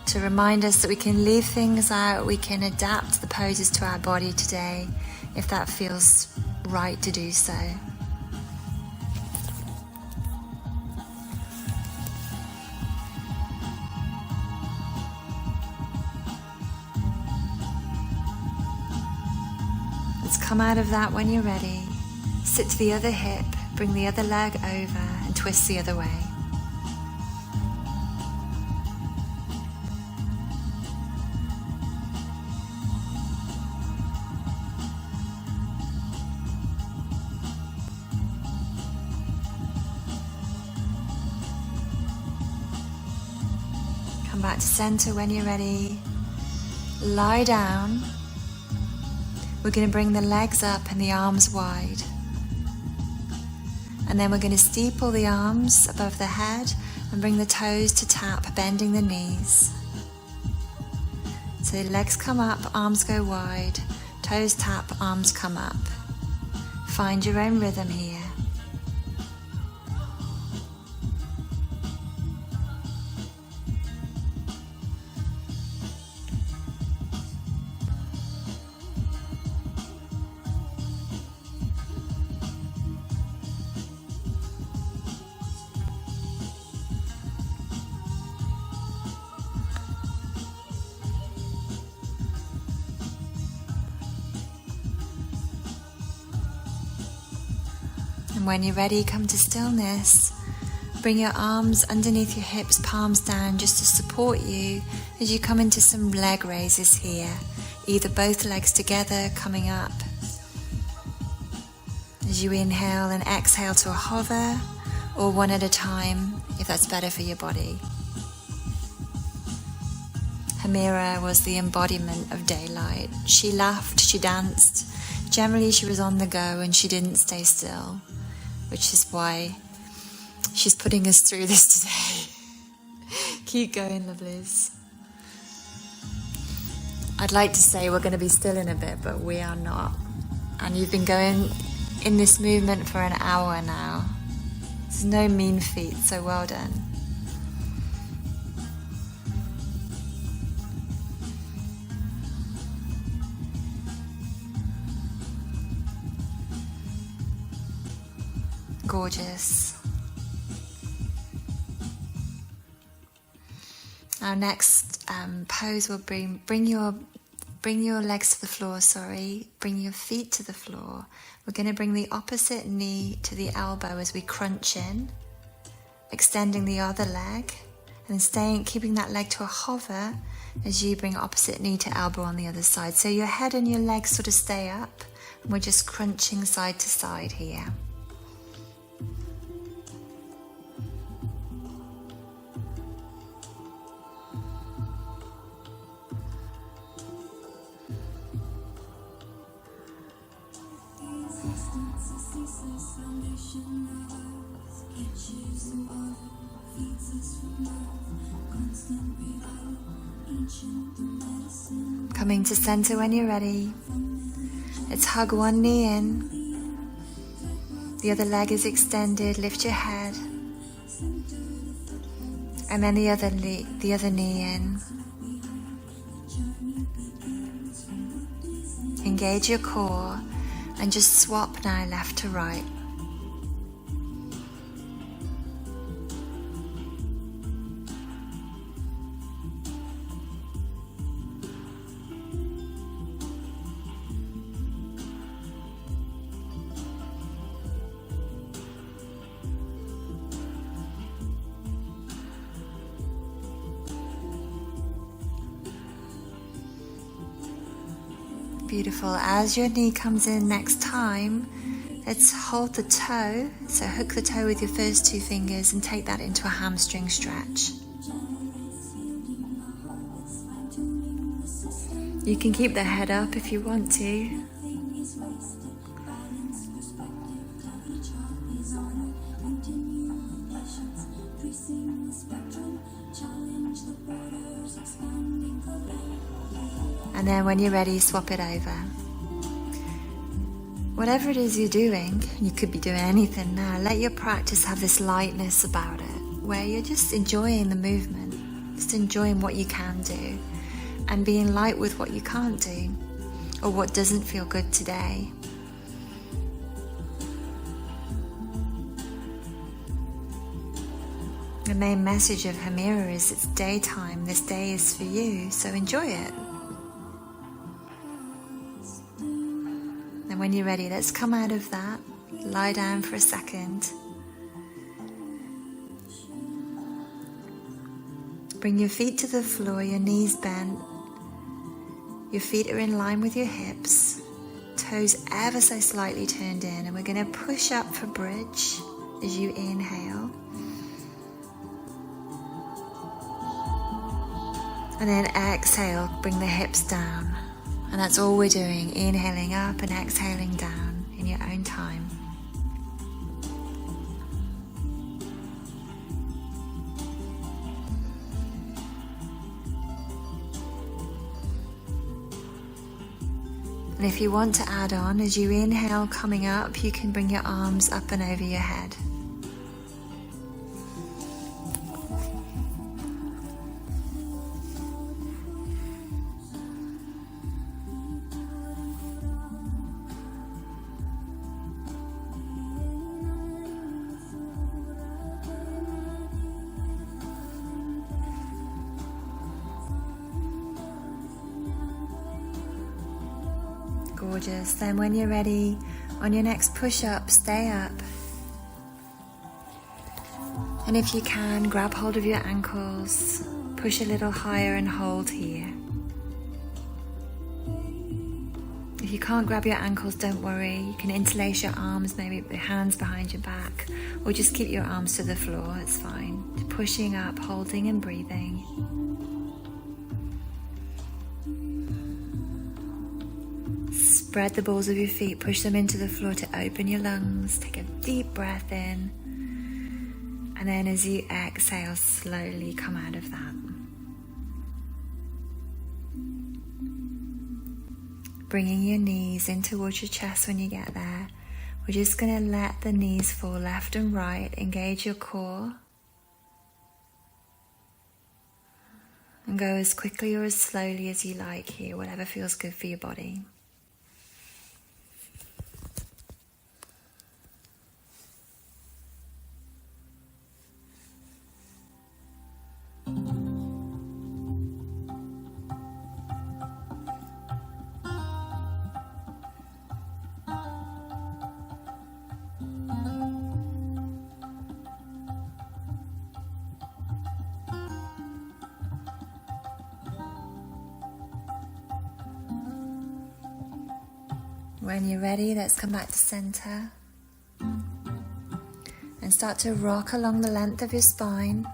to remind us that we can leave things out, we can adapt the poses to our body today if that feels right to do so. Let's come out of that when you're ready. Sit to the other hip, bring the other leg over and twist the other way. Come back to center when you're ready. Lie down. We're going to bring the legs up and the arms wide. And then we're going to steeple the arms above the head and bring the toes to tap, bending the knees. So legs come up, arms go wide, toes tap, arms come up. Find your own rhythm here. And when you're ready, come to stillness. Bring your arms underneath your hips, palms down, just to support you as you come into some leg raises here. Either both legs together, coming up. As you inhale and exhale to a hover, or one at a time, if that's better for your body. Hemera was the embodiment of daylight. She laughed, she danced. Generally, she was on the go and she didn't stay still, which is why she's putting us through this today. Keep going, lovelies. I'd like to say we're going to be still in a bit, but we are not. And you've been going in this movement for an hour now. There's no mean feat, so well done. Gorgeous. Our next pose will bring your legs to the floor, bring your feet to the floor. We're going to bring the opposite knee to the elbow as we crunch in, extending the other leg, and keeping that leg to a hover as you bring opposite knee to elbow on the other side. So your head and your legs sort of stay up, and we're just crunching side to side here. Coming to center when you're ready. Let's hug one knee in. The other leg is extended. Lift your head. And then the other knee in. Engage your core and just swap now left to right. Beautiful. As your knee comes in next time, let's hold the toe. So hook the toe with your first two fingers and take that into a hamstring stretch. You can keep the head up if you want to. And then when you're ready, swap it over. Whatever it is you're doing, you could be doing anything now, let your practice have this lightness about it, where you're just enjoying the movement, just enjoying what you can do, and being light with what you can't do, or what doesn't feel good today. The main message of Hemera is it's daytime, this day is for you, so enjoy it. And when you're ready, let's come out of that, lie down for a second. Bring your feet to the floor, your knees bent. Your feet are in line with your hips, toes ever so slightly turned in, and we're going to push up for bridge as you inhale. And then exhale, bring the hips down. And that's all we're doing, inhaling up and exhaling down in your own time. And if you want to add on, as you inhale coming up, you can bring your arms up and over your head. Gorgeous. Then when you're ready, on your next push-up, stay up. And if you can, grab hold of your ankles, push a little higher and hold here. If you can't grab your ankles, don't worry. You can interlace your arms, maybe with your hands behind your back, or just keep your arms to the floor, it's fine. Pushing up, holding and breathing. Spread the balls of your feet, push them into the floor to open your lungs. Take a deep breath in. And then as you exhale, slowly come out of that. Bringing your knees in towards your chest when you get there. We're just going to let the knees fall left and right. Engage your core. And go as quickly or as slowly as you like here, whatever feels good for your body. When you're ready, let's come back to center and start to rock along the length of your spine.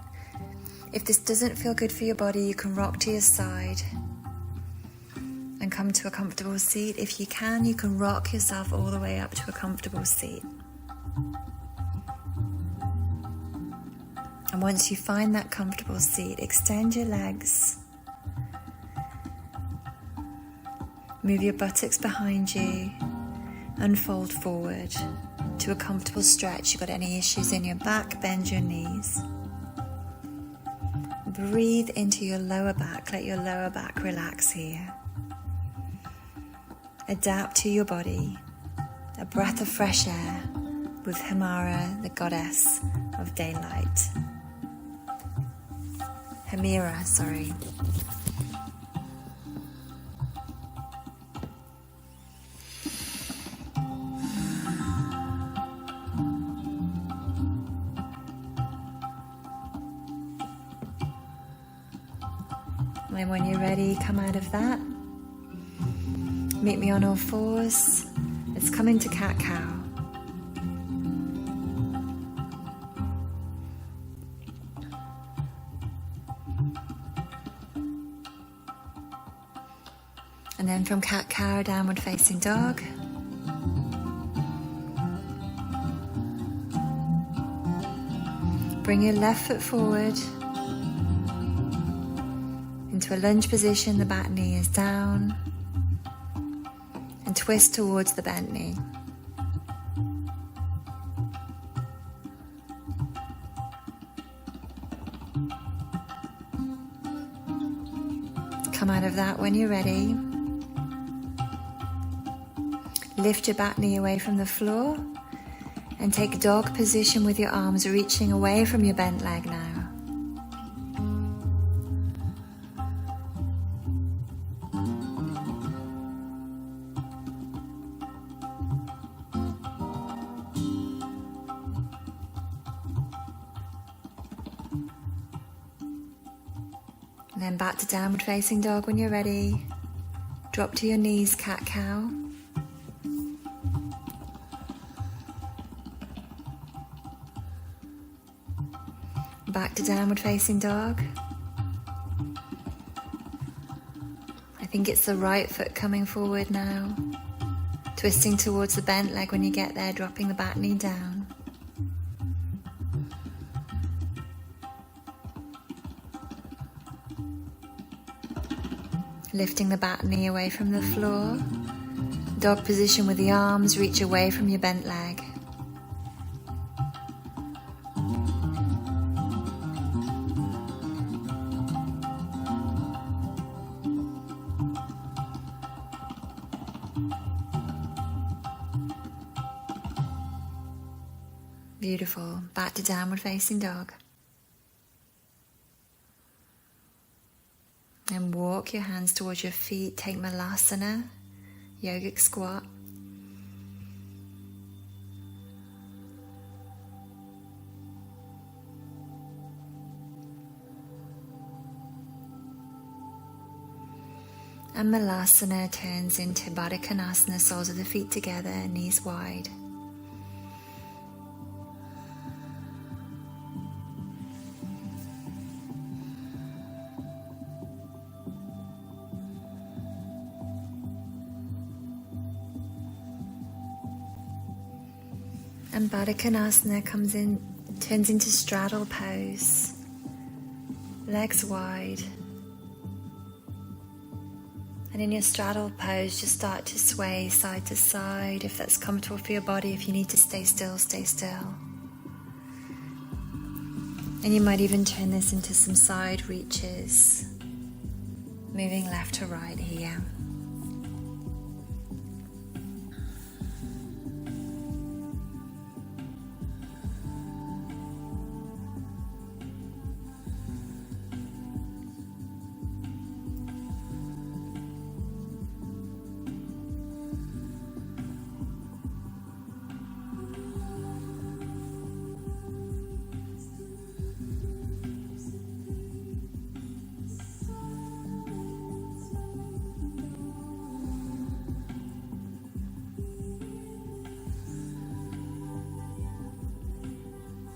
If this doesn't feel good for your body, you can rock to your side and come to a comfortable seat. If you can rock yourself all the way up to a comfortable seat. And once you find that comfortable seat, extend your legs. Move your buttocks behind you, unfold forward to a comfortable stretch. You've got any issues in your back, bend your knees. Breathe into your lower back, let your lower back relax here. Adapt to your body, a breath of fresh air with Hemera, the goddess of daylight. Hemera, sorry. And when you're ready, come out of that. Meet me on all fours. Let's come into cat-cow. And then from cat-cow, downward facing dog. Bring your left foot forward into a lunge position. The back knee is down. And twist towards the bent knee. Come out of that when you're ready. Lift your back knee away from the floor and take dog position with your arms reaching away from your bent leg now. And then back to downward facing dog when you're ready. Drop to your knees, cat-cow. Back to downward facing dog. I think it's the right foot coming forward now. Twisting towards the bent leg when you get there, dropping the back knee down. Lifting the back knee away from the floor. Dog position with the arms reach away from your bent leg. Beautiful. Back to downward facing dog. And walk your hands towards your feet. Take Malasana, yogic squat. And Malasana turns into Baddha Konasana, soles of the feet together, knees wide. And Baddha Konasana turns into straddle pose, legs wide, And in your straddle pose, just start to sway side to side. If that's comfortable for your body, if you need to stay still, stay still. And you might even turn this into some side reaches, moving left to right here.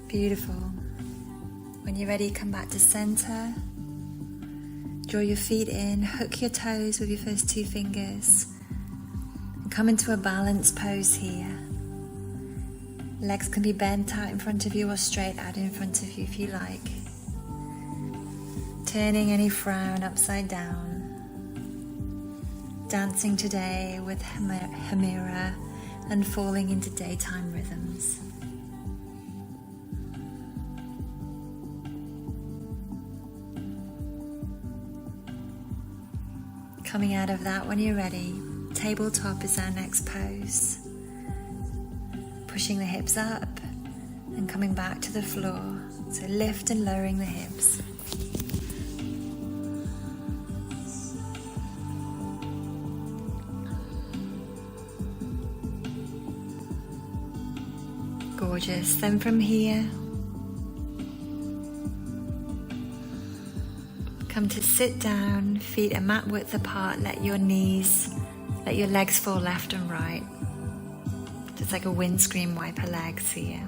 Beautiful. When you're ready, come back to center. Draw your feet in, hook your toes with your first two fingers, and come into a balanced pose here. Legs can be bent out in front of you or straight out in front of you if you like. Turning any frown upside down. Dancing today with Hemera and falling into daytime rhythms. Coming out of that when you're ready, tabletop is our next pose. Pushing the hips up and coming back to the floor. So lift and lowering the hips. Gorgeous. Then from here, come to sit down, feet are mat width apart, let your legs fall left and right. Just like a windscreen wiper legs here.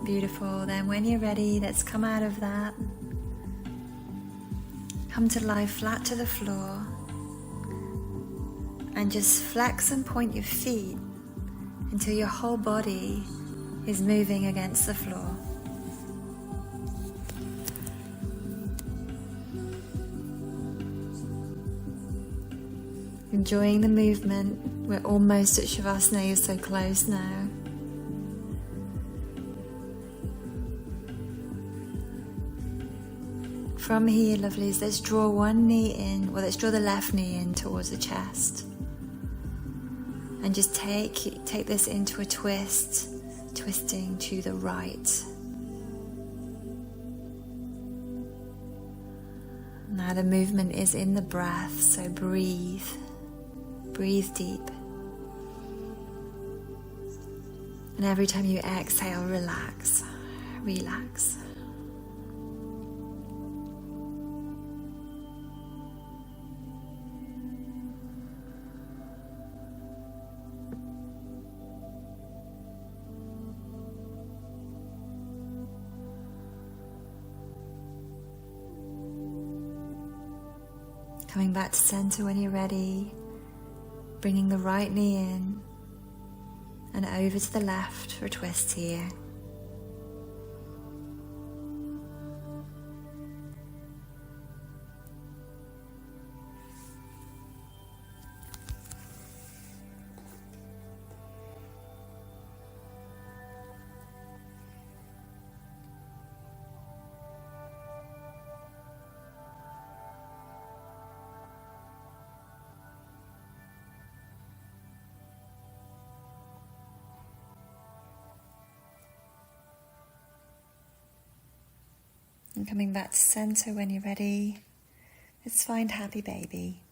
Beautiful. Then when you're ready, let's come out of that. Come to lie flat to the floor and just flex and point your feet until your whole body is moving against the floor. Enjoying the movement. We're almost at Shavasana, you're so close now. From here, lovelies, let's draw one knee in, let's draw the left knee in towards the chest. And just take this into a twist, twisting to the right. Now the movement is in the breath, so breathe. Breathe deep. And every time you exhale, relax, relax. Coming back to center when you're ready, bringing the right knee in and over to the left for a twist here. And coming back to center when you're ready, let's find happy baby.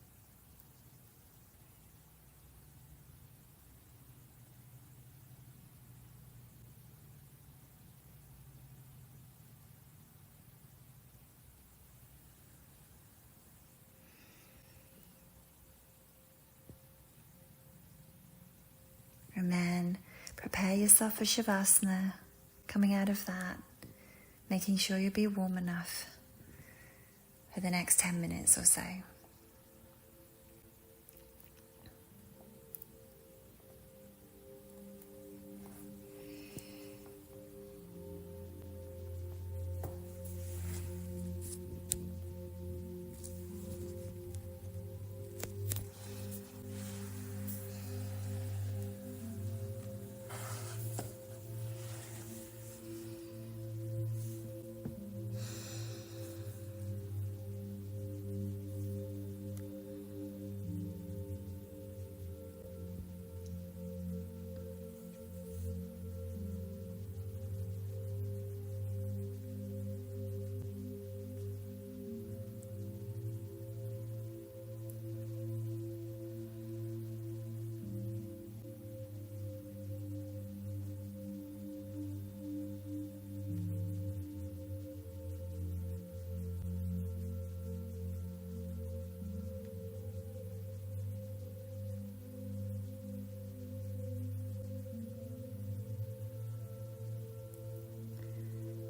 Prepare yourself for Shavasana, coming out of that, making sure you'll be warm enough for the next 10 minutes or so.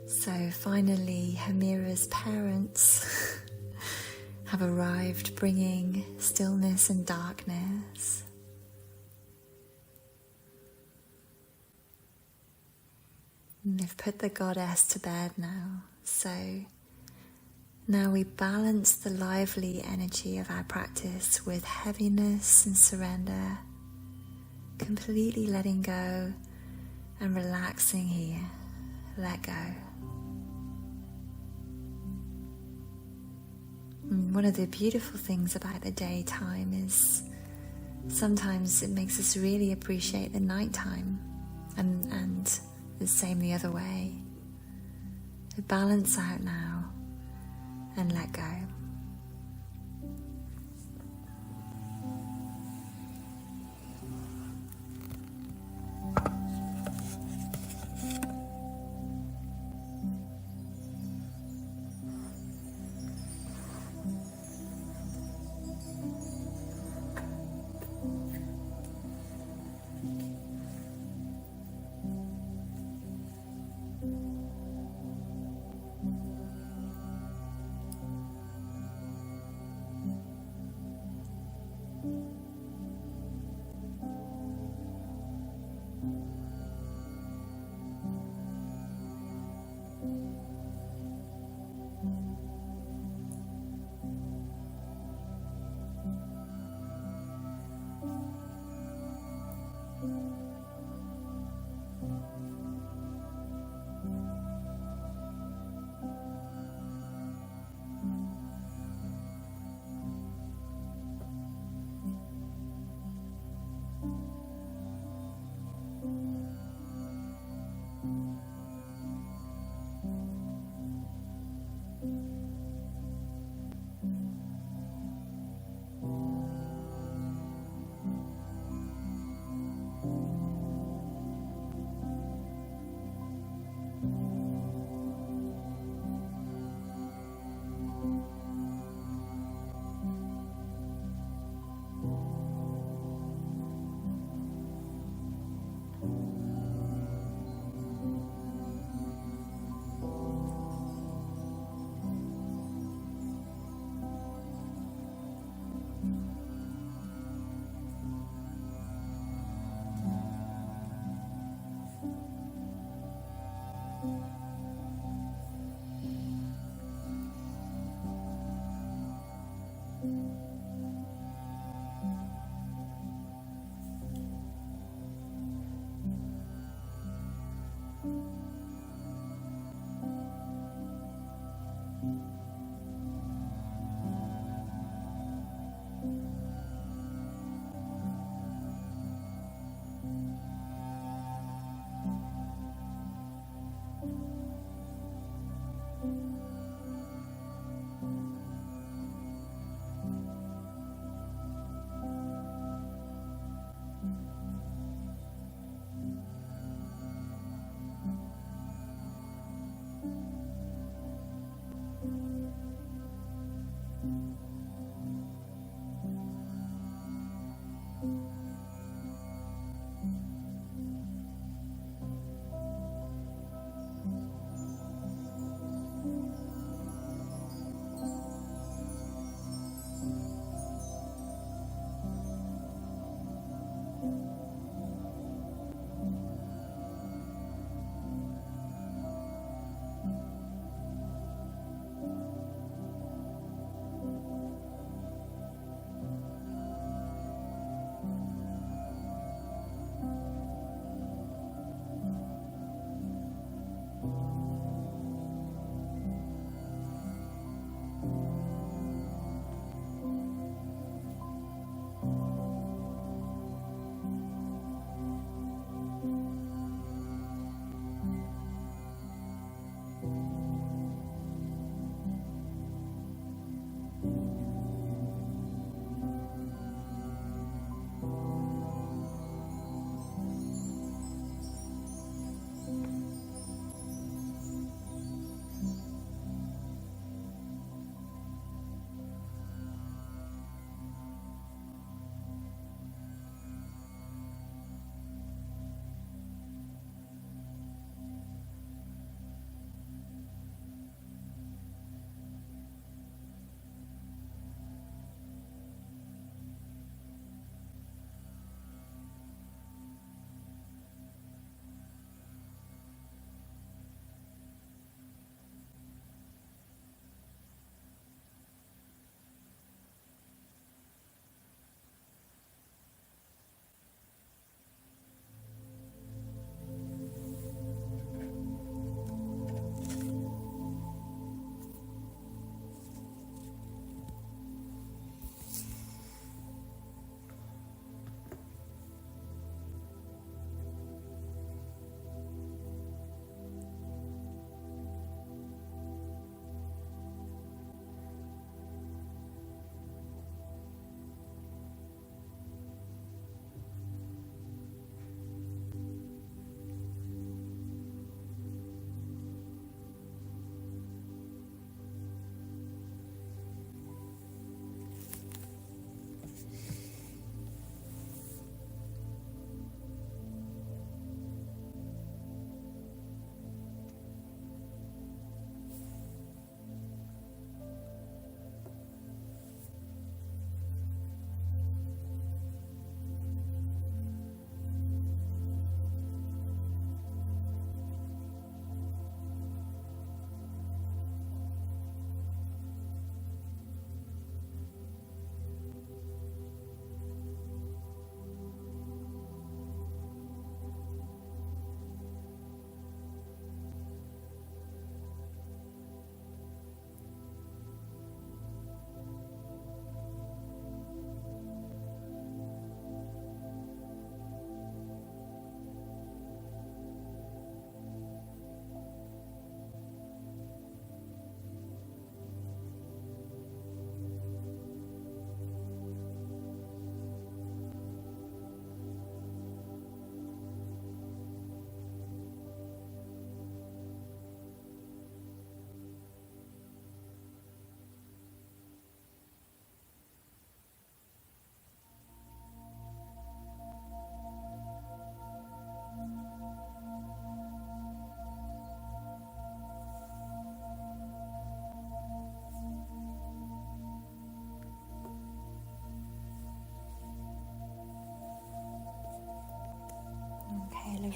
So finally, Hemera's parents have arrived, bringing stillness and darkness. And they've put the goddess to bed now. So now we balance the lively energy of our practice with heaviness and surrender, completely letting go and relaxing here. Let go. And one of the beautiful things about the daytime is sometimes it makes us really appreciate the nighttime, and the same the other way. So balance out now and let go.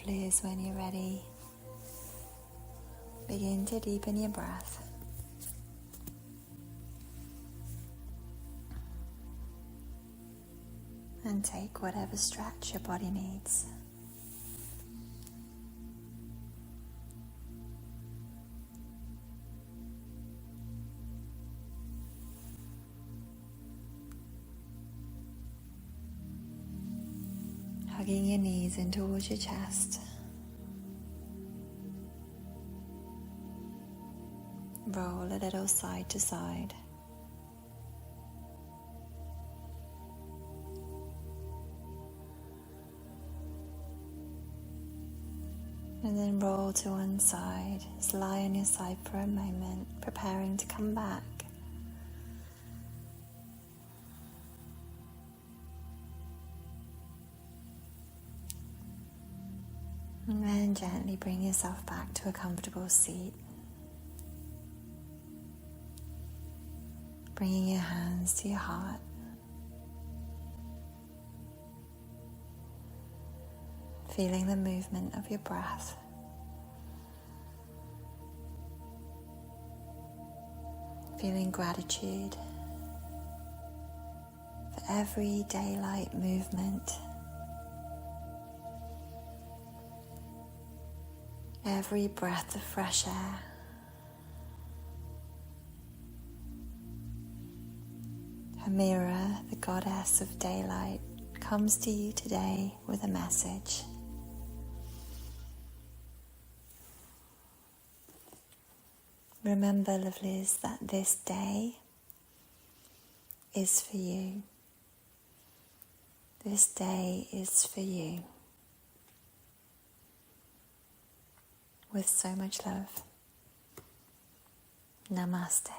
lovelies, when you're ready, begin to deepen your breath. And take whatever stretch your body needs. Hugging your knees in towards your chest. Roll a little side to side. And then roll to one side. Just lie on your side for a moment, preparing to come back. And then gently bring yourself back to a comfortable seat. Bringing your hands to your heart. Feeling the movement of your breath. Feeling gratitude for every daylight movement. Every breath of fresh air. Hemera, the goddess of daylight, comes to you today with a message. Remember, lovelies, that this day is for you. This day is for you. With so much love. Namaste.